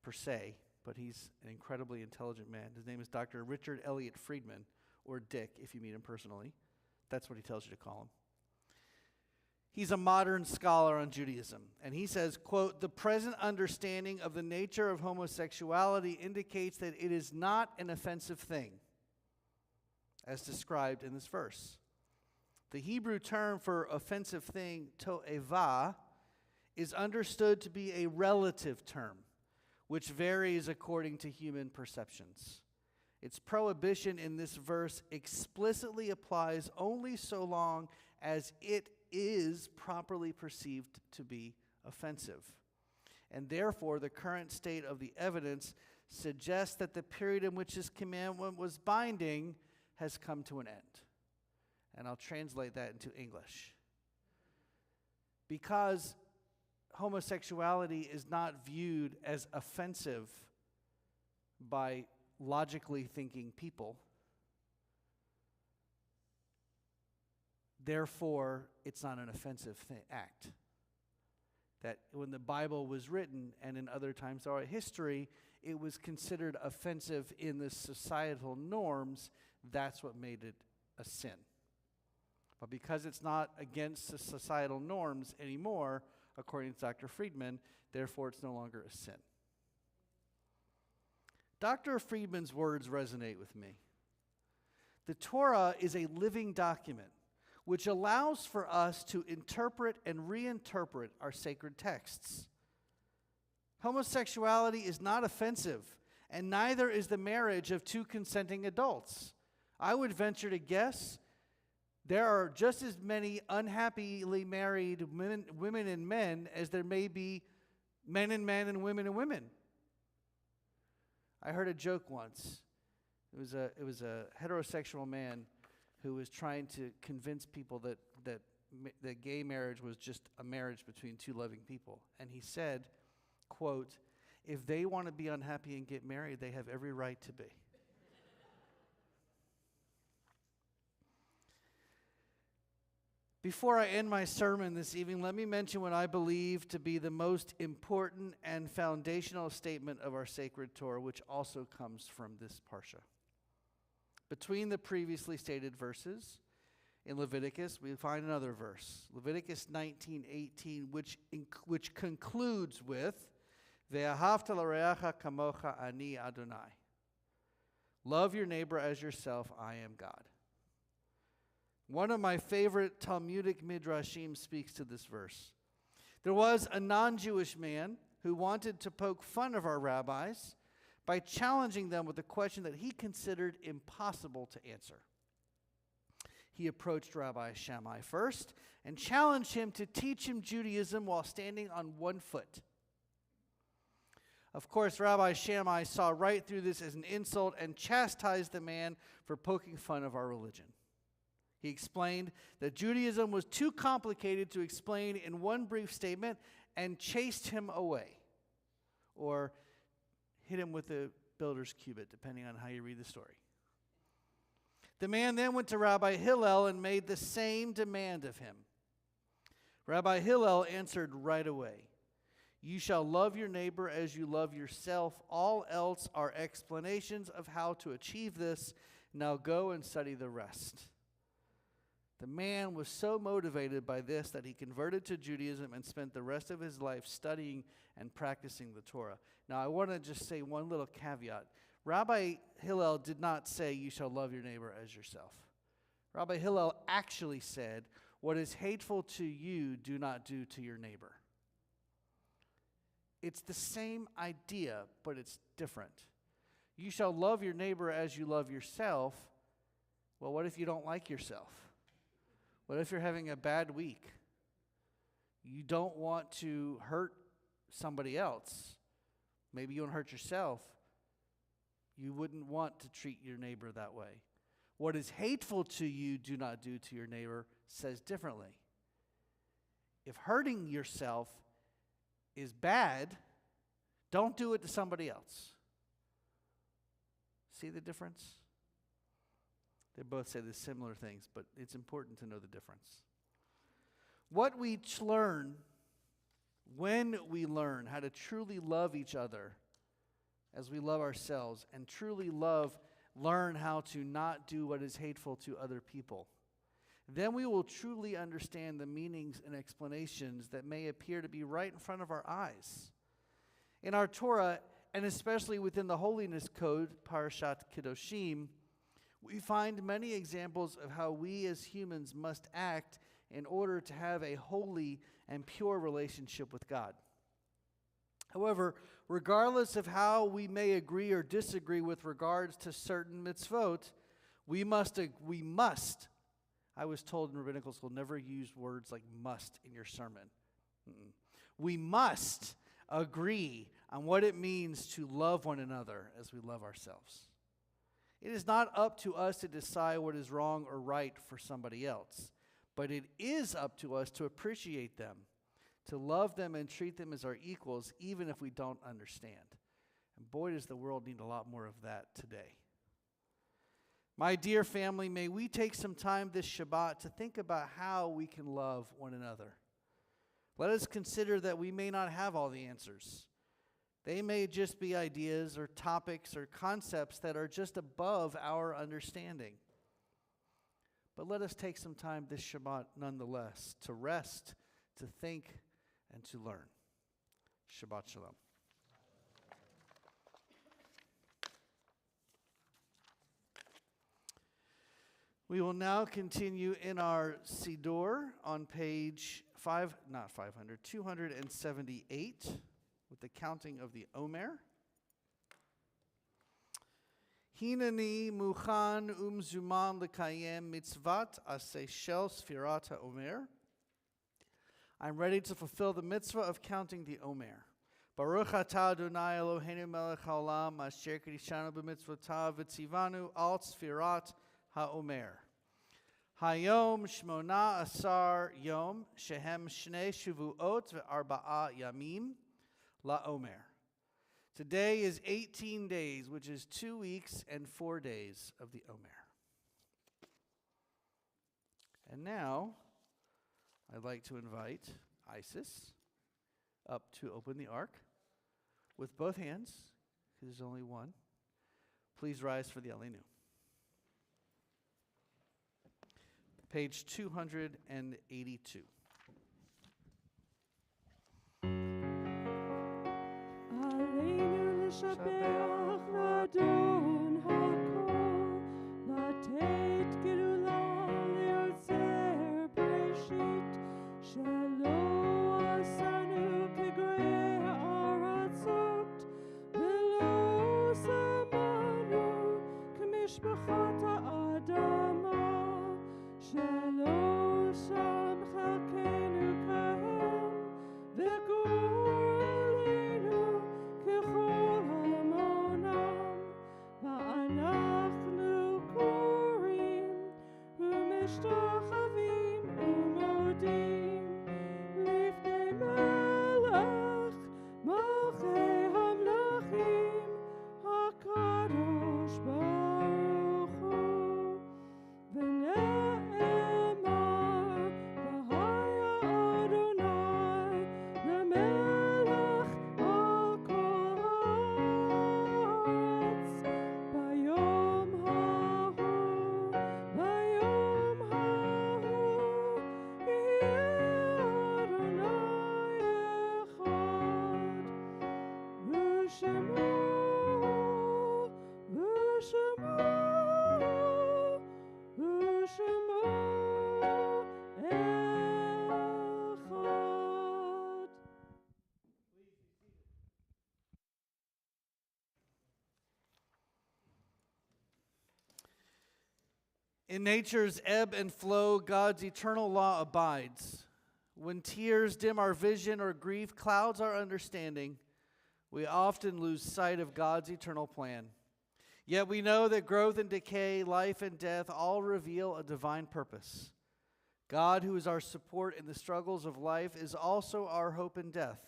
per se, but he's an incredibly intelligent man. His name is Dr. Richard Elliott Friedman, or Dick if you meet him personally. That's what he tells you to call him. He's a modern scholar on Judaism, and he says, quote, "The present understanding of the nature of homosexuality indicates that it is not an offensive thing, as described in this verse. The Hebrew term for offensive thing, to'eva, is understood to be a relative term, which varies according to human perceptions. Its prohibition in this verse explicitly applies only so long as it is properly perceived to be offensive. and therefore the current state of the evidence suggests that the period in which this commandment was binding has come to an end. And I'll translate that into English. Because homosexuality is not viewed as offensive by logically thinking people, therefore, it's not an offensive act. That when the Bible was written and in other times of our history, it was considered offensive in the societal norms. That's what made it a sin. But because it's not against the societal norms anymore, according to Dr. Friedman, therefore it's no longer a sin. Dr. Friedman's words resonate with me. The Torah is a living document which allows for us to interpret and reinterpret our sacred texts. Homosexuality is not offensive, and neither is the marriage of two consenting adults. I would venture to guess there are just as many unhappily married women and men as there may be men and men and women and women. I heard a joke once. It was a heterosexual man who was trying to convince people that gay marriage was just a marriage between two loving people. And he said, quote, "If they want to be unhappy and get married, they have every right to be." Before I end my sermon this evening, let me mention what I believe to be the most important and foundational statement of our sacred Torah, which also comes from this parsha. Between the previously stated verses in Leviticus, we find another verse, Leviticus 19:18, which concludes with, "Ve'ahavta l'reacha kamocha ani Adonai." Love your neighbor as yourself, I am God. One of my favorite Talmudic midrashim speaks to this verse. There was a non-Jewish man who wanted to poke fun of our rabbis by challenging them with a question that he considered impossible to answer. He approached Rabbi Shammai first and challenged him to teach him Judaism while standing on one foot. Of course, Rabbi Shammai saw right through this as an insult and chastised the man for poking fun of our religion. He explained that Judaism was too complicated to explain in one brief statement and chased him away, or hit him with a builder's cubit, depending on how you read the story. The man then went to Rabbi Hillel and made the same demand of him. Rabbi Hillel answered right away, "You shall love your neighbor as you love yourself. All else are explanations of how to achieve this. Now go and study the rest." The man was so motivated by this that he converted to Judaism and spent the rest of his life studying and practicing the Torah. Now, I want to just say one little caveat. Rabbi Hillel did not say, "You shall love your neighbor as yourself." Rabbi Hillel actually said, "What is hateful to you, do not do to your neighbor." It's the same idea, but it's different. You shall love your neighbor as you love yourself. Well, what if you don't like yourself? What if you're having a bad week? You don't want to hurt somebody else. Maybe you don't hurt yourself. You wouldn't want to treat your neighbor that way. What is hateful to you, do not do to your neighbor, says differently. If hurting yourself is bad, don't do it to somebody else. See the difference? They both say the similar things, but it's important to know the difference. What we learn when we learn how to truly love each other as we love ourselves and truly learn how to not do what is hateful to other people, then we will truly understand the meanings and explanations that may appear to be right in front of our eyes. In our Torah, and especially within the Holiness Code, Parashat Kedoshim, we find many examples of how we as humans must act in order to have a holy and pure relationship with God. However, regardless of how we may agree or disagree with regards to certain mitzvot, we must, I was told in rabbinical school, never use words like must in your sermon. We must agree on what it means to love one another as we love ourselves. It is not up to us to decide what is wrong or right for somebody else, but it is up to us to appreciate them, to love them and treat them as our equals, even if we don't understand. And boy, does the world need a lot more of that today. My dear family, may we take some time this Shabbat to think about how we can love one another. Let us consider that we may not have all the answers. They may just be ideas or topics or concepts that are just above our understanding. But let us take some time this Shabbat nonetheless to rest, to think, and to learn. Shabbat Shalom. We will now continue in our Siddur on page 278 with the counting of the Omer. Hinani muchan umzuman lekayem mitzvat aseh shel sfirat haomer. I'm ready to fulfill the mitzvah of counting the Omer. Baruch atah Adonai Eloheinu melech haolam asher kedishanu b'mitzvotav v'tzivanu al sfirat haomer. Hayom shmona asar yom shehem shnei shavuot ve'arba'a yamim la'omer. Today is 18 days, which is 2 weeks and 4 days of the Omer. And now, I'd like to invite Isis up to open the ark with both hands, because there's only one. Please rise for the Aleinu. Page 282. Aleinu l'shabeach l'adon hakol, לתת גדולה ליוצר בראשית, שלא עשנו כגויי הארצות, ולא שמנו כמשפחות האדמה, שלא שם חלקנו כהם, וגור עלינו ככל המונם, ואנחנו קוראים ומשתחווים ומודים לפני מלך מלכי המלכים הקדוש ברוך הוא. ונאמר והיה אדוני למלך על כל הארץ ביום ההוא יהיה אדוני אחד ושמו אחד. In nature's ebb and flow, God's eternal law abides. When tears dim our vision or grief clouds our understanding, we often lose sight of God's eternal plan. Yet we know that growth and decay, life and death all reveal a divine purpose. God, who is our support in the struggles of life, is also our hope in death.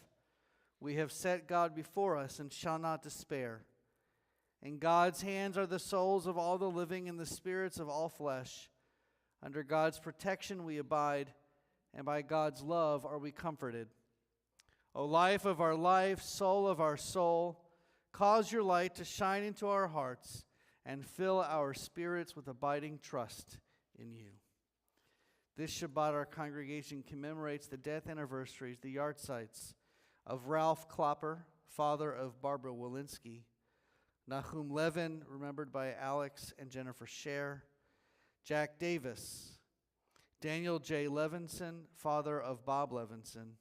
We have set God before us and shall not despair. In God's hands are the souls of all the living and the spirits of all flesh. Under God's protection we abide, and by God's love are we comforted. O life of our life, soul of our soul, cause your light to shine into our hearts and fill our spirits with abiding trust in you. This Shabbat, our congregation commemorates the death anniversaries, the yahrzeits of Ralph Klopper, father of Barbara Walensky, Nahum Levin, remembered by Alex and Jennifer Scher, Jack Davis, Daniel J. Levinson, father of Bob Levinson,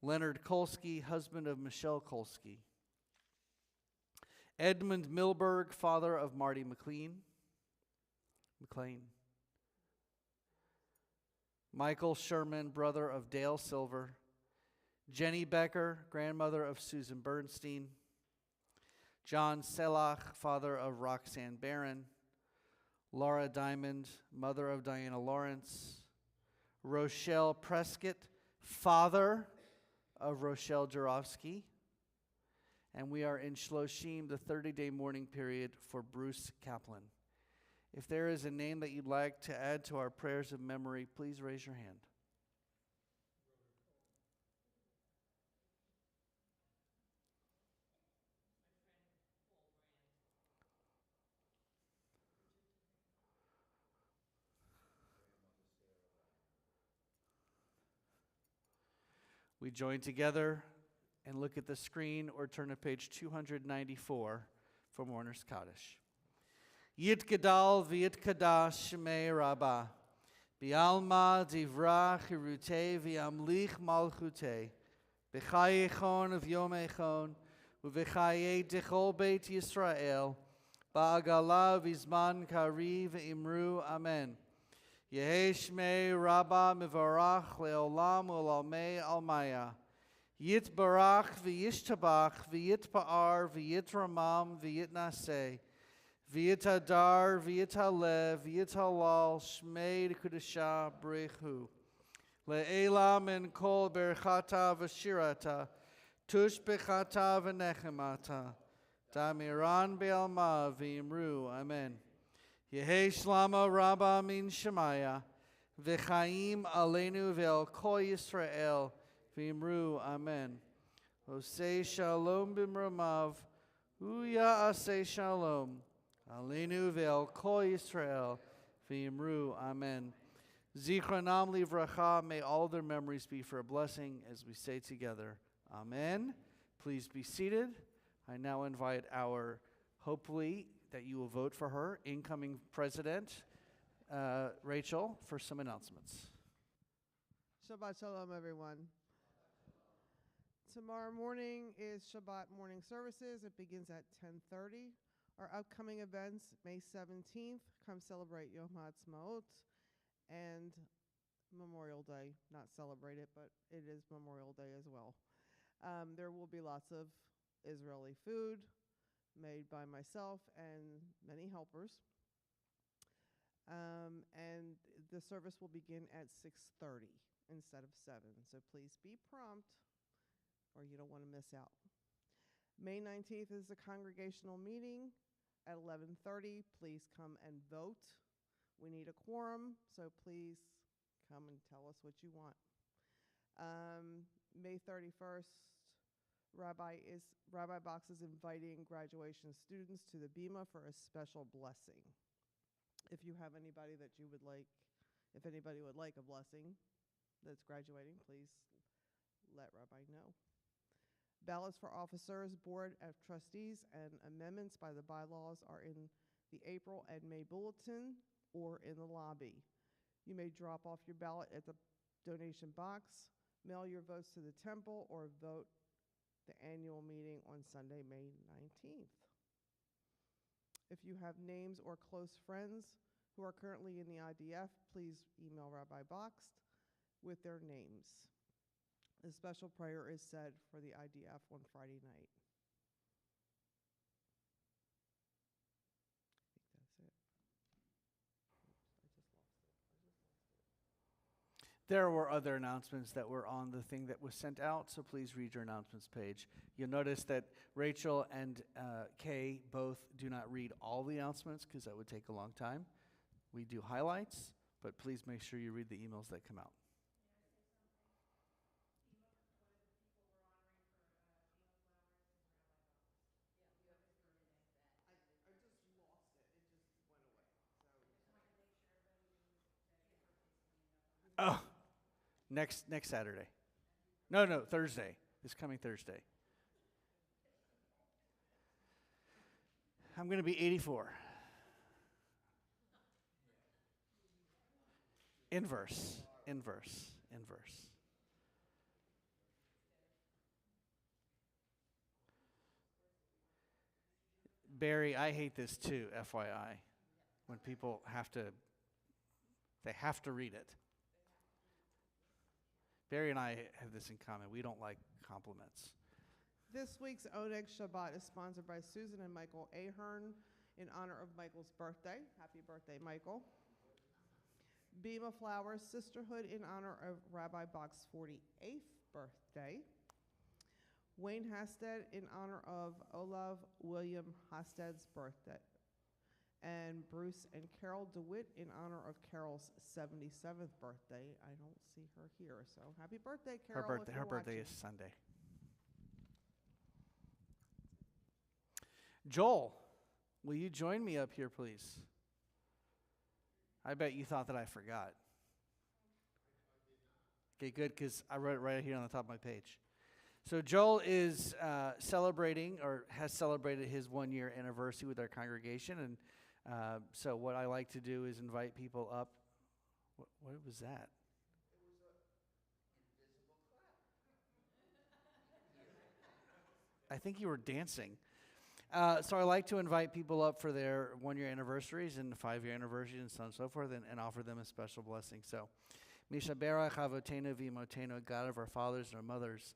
Leonard Kolsky, husband of Michelle Kolsky, Edmund Milberg, father of Marty McLean, Michael Sherman, brother of Dale Silver, Jenny Becker, grandmother of Susan Bernstein. John Selach, father of Roxanne Barron. Laura Diamond, mother of Diana Lawrence. Rochelle Prescott, father of Rochelle Jarofsky. And we are in Shloshim, the 30-day mourning period for Bruce Kaplan. If there is a name that you'd like to add to our prayers of memory, please raise your hand. We join together and look at the screen or turn to page 294 for Mourner's Kaddish. Yit Gadal v'yit Kadash Shmei Rabbah Bialma Divra Chirute v'yamlich Malchute B'chaye Echon of Yom Echon U'v'chaye Dechol Beit Yisrael Ba'agala v'zman Kari v'imru Amen. Yehi Shmei Rabbah Mivarach Le'olam U'Lalmei Almaya Yit Barach v'yishtabach v'yitpa'ar v'yitramam v'yitnaseh v'yitadar v'yitalev v'yitalal Shmei Kudusha Brechu Le'elam en kol berchata v'shirata tush bechata v'nechemata damiran be'alma v'imru Amen. Yehi Shlama Rabba min Shemaya v'chaim aleinu ve'el kol Yisrael v'imru Amen. Osei Shalom b'mramav uya asei Shalom aleinu ve'el kol Yisrael v'imru Amen. Zichronam livracha, may all their memories be for a blessing as we say together, Amen. Please be seated. I now invite our, hopefully, that you will vote for her, incoming president, Rachel, for some announcements. Shabbat Shalom, everyone. Tomorrow morning is Shabbat morning services. It begins at 10:30. Our upcoming events, May 17th, come celebrate Yom HaAtzmaut and Memorial Day. Not celebrate it, but it is Memorial Day as well. There will be lots of Israeli food made by myself and many helpers. And the service will begin at 6:30 instead of 7. So please be prompt or you don't want to miss out. May 19th is a congregational meeting at 11:30. Please come and vote. We need a quorum, so please come and tell us what you want. May 31st, Rabbi Box is inviting graduation students to the Bima for a special blessing. If you have anybody that you would like, if anybody would like a blessing that's graduating, please let Rabbi know. Ballots for officers, board of trustees, and amendments by the bylaws are in the April and May bulletin or in the lobby. You may drop off your ballot at the donation box, mail your votes to the temple, or vote the annual meeting on Sunday, May 19th. If you have names or close friends who are currently in the IDF, please email Rabbi Boxt with their names. A special prayer is said for the IDF on Friday night. I think that's it. Oops, I just lost it. There were other announcements that were on the thing that was sent out, so please read your announcements page. You'll notice that Rachel and Kay both do not read all the announcements because that would take a long time. We do highlights, but please make sure you read the emails that come out. Oh, next Saturday. No, Thursday. This coming Thursday. I'm going to be 84. Inverse. Barry, I hate this too, FYI, when people have to read it. Barry and I have this in common. We don't like compliments. This week's Oneg Shabbat is sponsored by Susan and Michael Ahern in honor of Michael's birthday. Happy birthday, Michael. Bema Flowers Sisterhood in honor of Rabbi Bach's 48th birthday. Wayne Hasted in honor of Olav William Hasted's birthday. And Bruce and Carol DeWitt in honor of Carol's 77th birthday. I don't see her here, so happy birthday, Carol. Her birthday is Sunday. Joel, will you join me up here, please? I bet you thought that I forgot. Okay, good, because I wrote it right here on the top of my page. So Joel is celebrating, or has celebrated his 1-year anniversary with our congregation, and so what I like to do is invite people up. What was that? It was an invisible clap. I think you were dancing. So I like to invite people up for their 1-year anniversaries and 5-year anniversaries and so on and so forth, and offer them a special blessing. So, Misha Berach Avotenu V'Imotenu, God of our fathers and our mothers,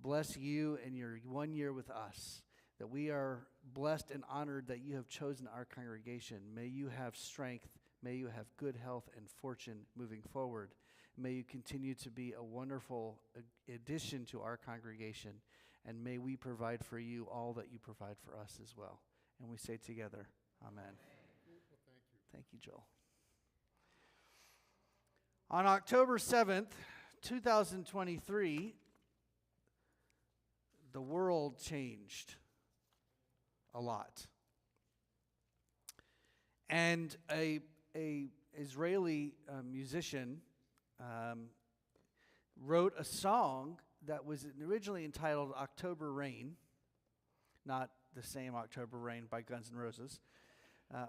bless you and your 1 year with us, that we are blessed and honored that you have chosen our congregation. May you have strength, may you have good health and fortune moving forward. May you continue to be a wonderful addition to our congregation, and may we provide for you all that you provide for us as well. And we say together, amen. Well, Thank you, Joel. On October 7th, 2023, the world changed a lot. And a Israeli musician wrote a song that was originally entitled October Rain, not the same October Rain by Guns N' Roses.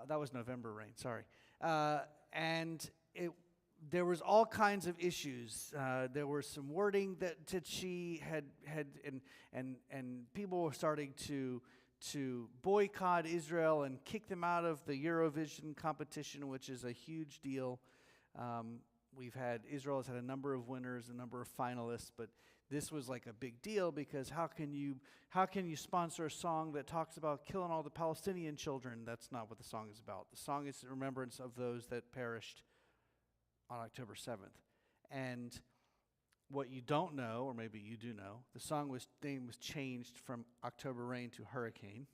That was November Rain, sorry. And there was all kinds of issues. There was some wording that she had and people were starting to boycott Israel and kick them out of the Eurovision competition, which is a huge deal. Israel has had a number of winners, a number of finalists, but this was like a big deal because how can you sponsor a song that talks about killing all the Palestinian children? That's not what the song is about. The song is in remembrance of those that perished on October 7th. And what you don't know, or maybe you do know, the name was changed from October Rain to Hurricane.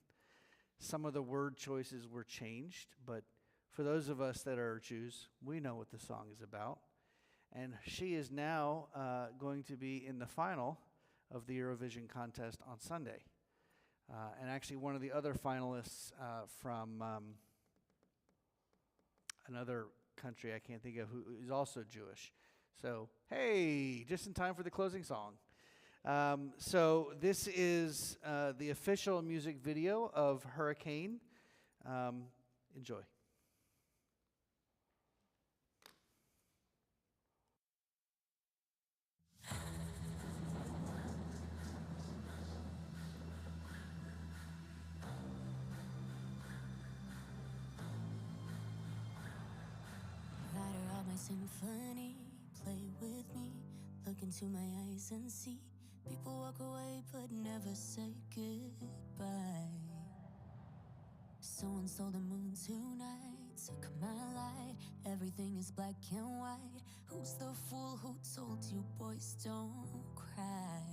Some of the word choices were changed, but for those of us that are Jews, we know what the song is about. And she is now going to be in the final of the Eurovision contest on Sunday. And actually one of the other finalists from another country I can't think of who is also Jewish. So, hey, just in time for the closing song. So this is the official music video of Hurricane. Enjoy. Writer of my symphony, play with me. Look into my eyes and see. People walk away but never say goodbye. Someone stole the moon tonight, took my light. Everything is black and white. Who's the fool who told you boys don't cry?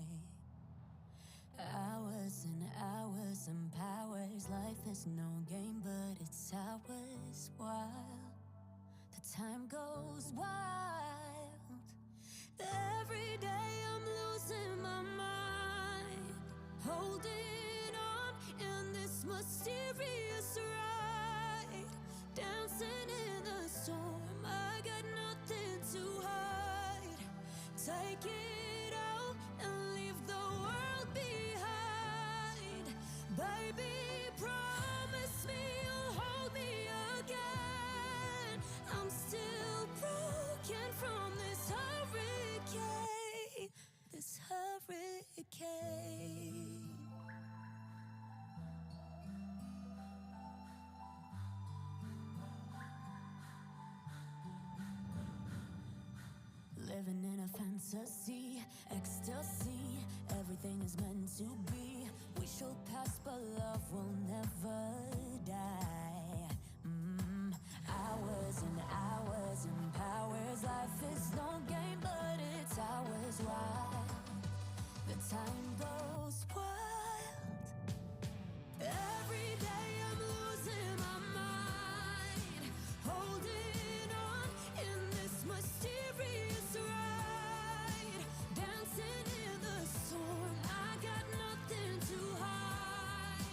Hours and powers. Life is no game, but it's ours. While the time goes wild, every day I'm losing my mind, holding on in this mysterious ride, dancing in the storm. I got nothing to hide. Take it out and leave the world behind. Baby, promise me you'll hold me again. I'm still broken from this hurricane. This hurricane. Living in a fantasy fantasy, ecstasy, everything is meant to be. We shall pass, but love will never die. Hours and hours and powers. Life is no game, but it's ours. Why? The time goes wild. Every day I'm losing my mind, holding on in this mysterious ride, dancing in the storm. I got nothing to hide.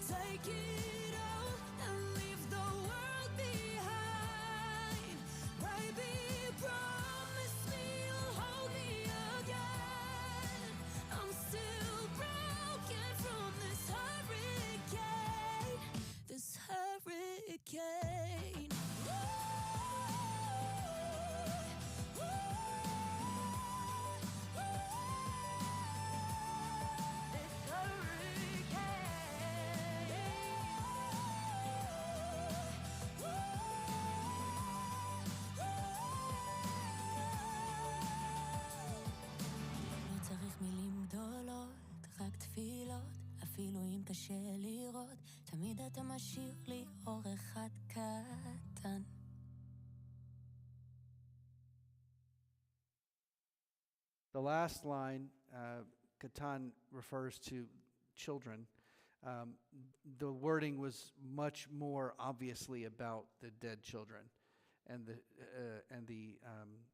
Take it all and leave the world behind. Baby, promise me you'll hold me again. I'm still broken from this hurricane. This hurricane. This לא צריך מילים גדולות, רק תפילות, אפילו אם קשה לראות, תמיד אתה משאיר לי אור אחד קטן. The last line, Katan refers to children. The wording was much more obviously about the dead children and the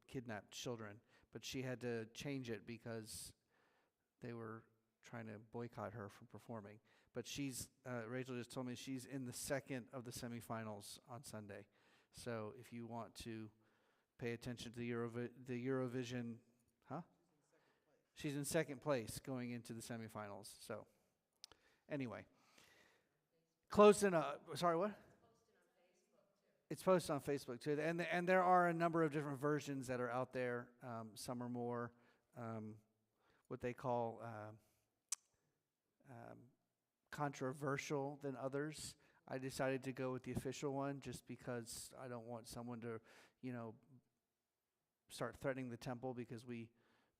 kidnapped children, but she had to change it because they were trying to boycott her from performing. But Rachel just told me she's in the second of the semifinals on Sunday. So if you want to pay attention to the Eurovision, huh? She's in second place going into the semifinals. So anyway, close enough. Sorry, what? It's posted on Facebook too, and there are a number of different versions that are out there. Some are more what they call controversial than others. I decided to go with the official one just because I don't want someone to, start threatening the temple because we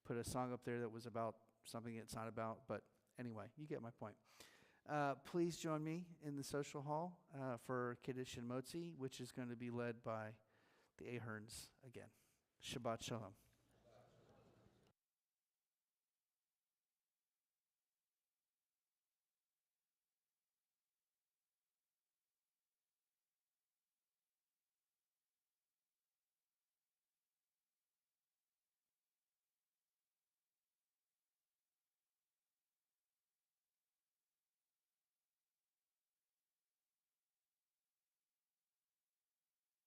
put a song up there that was about something it's not about. But anyway, you get my point. Please join me in the social hall for Kiddush and Motzi, which is going to be led by the Aherns again. Shabbat Shalom.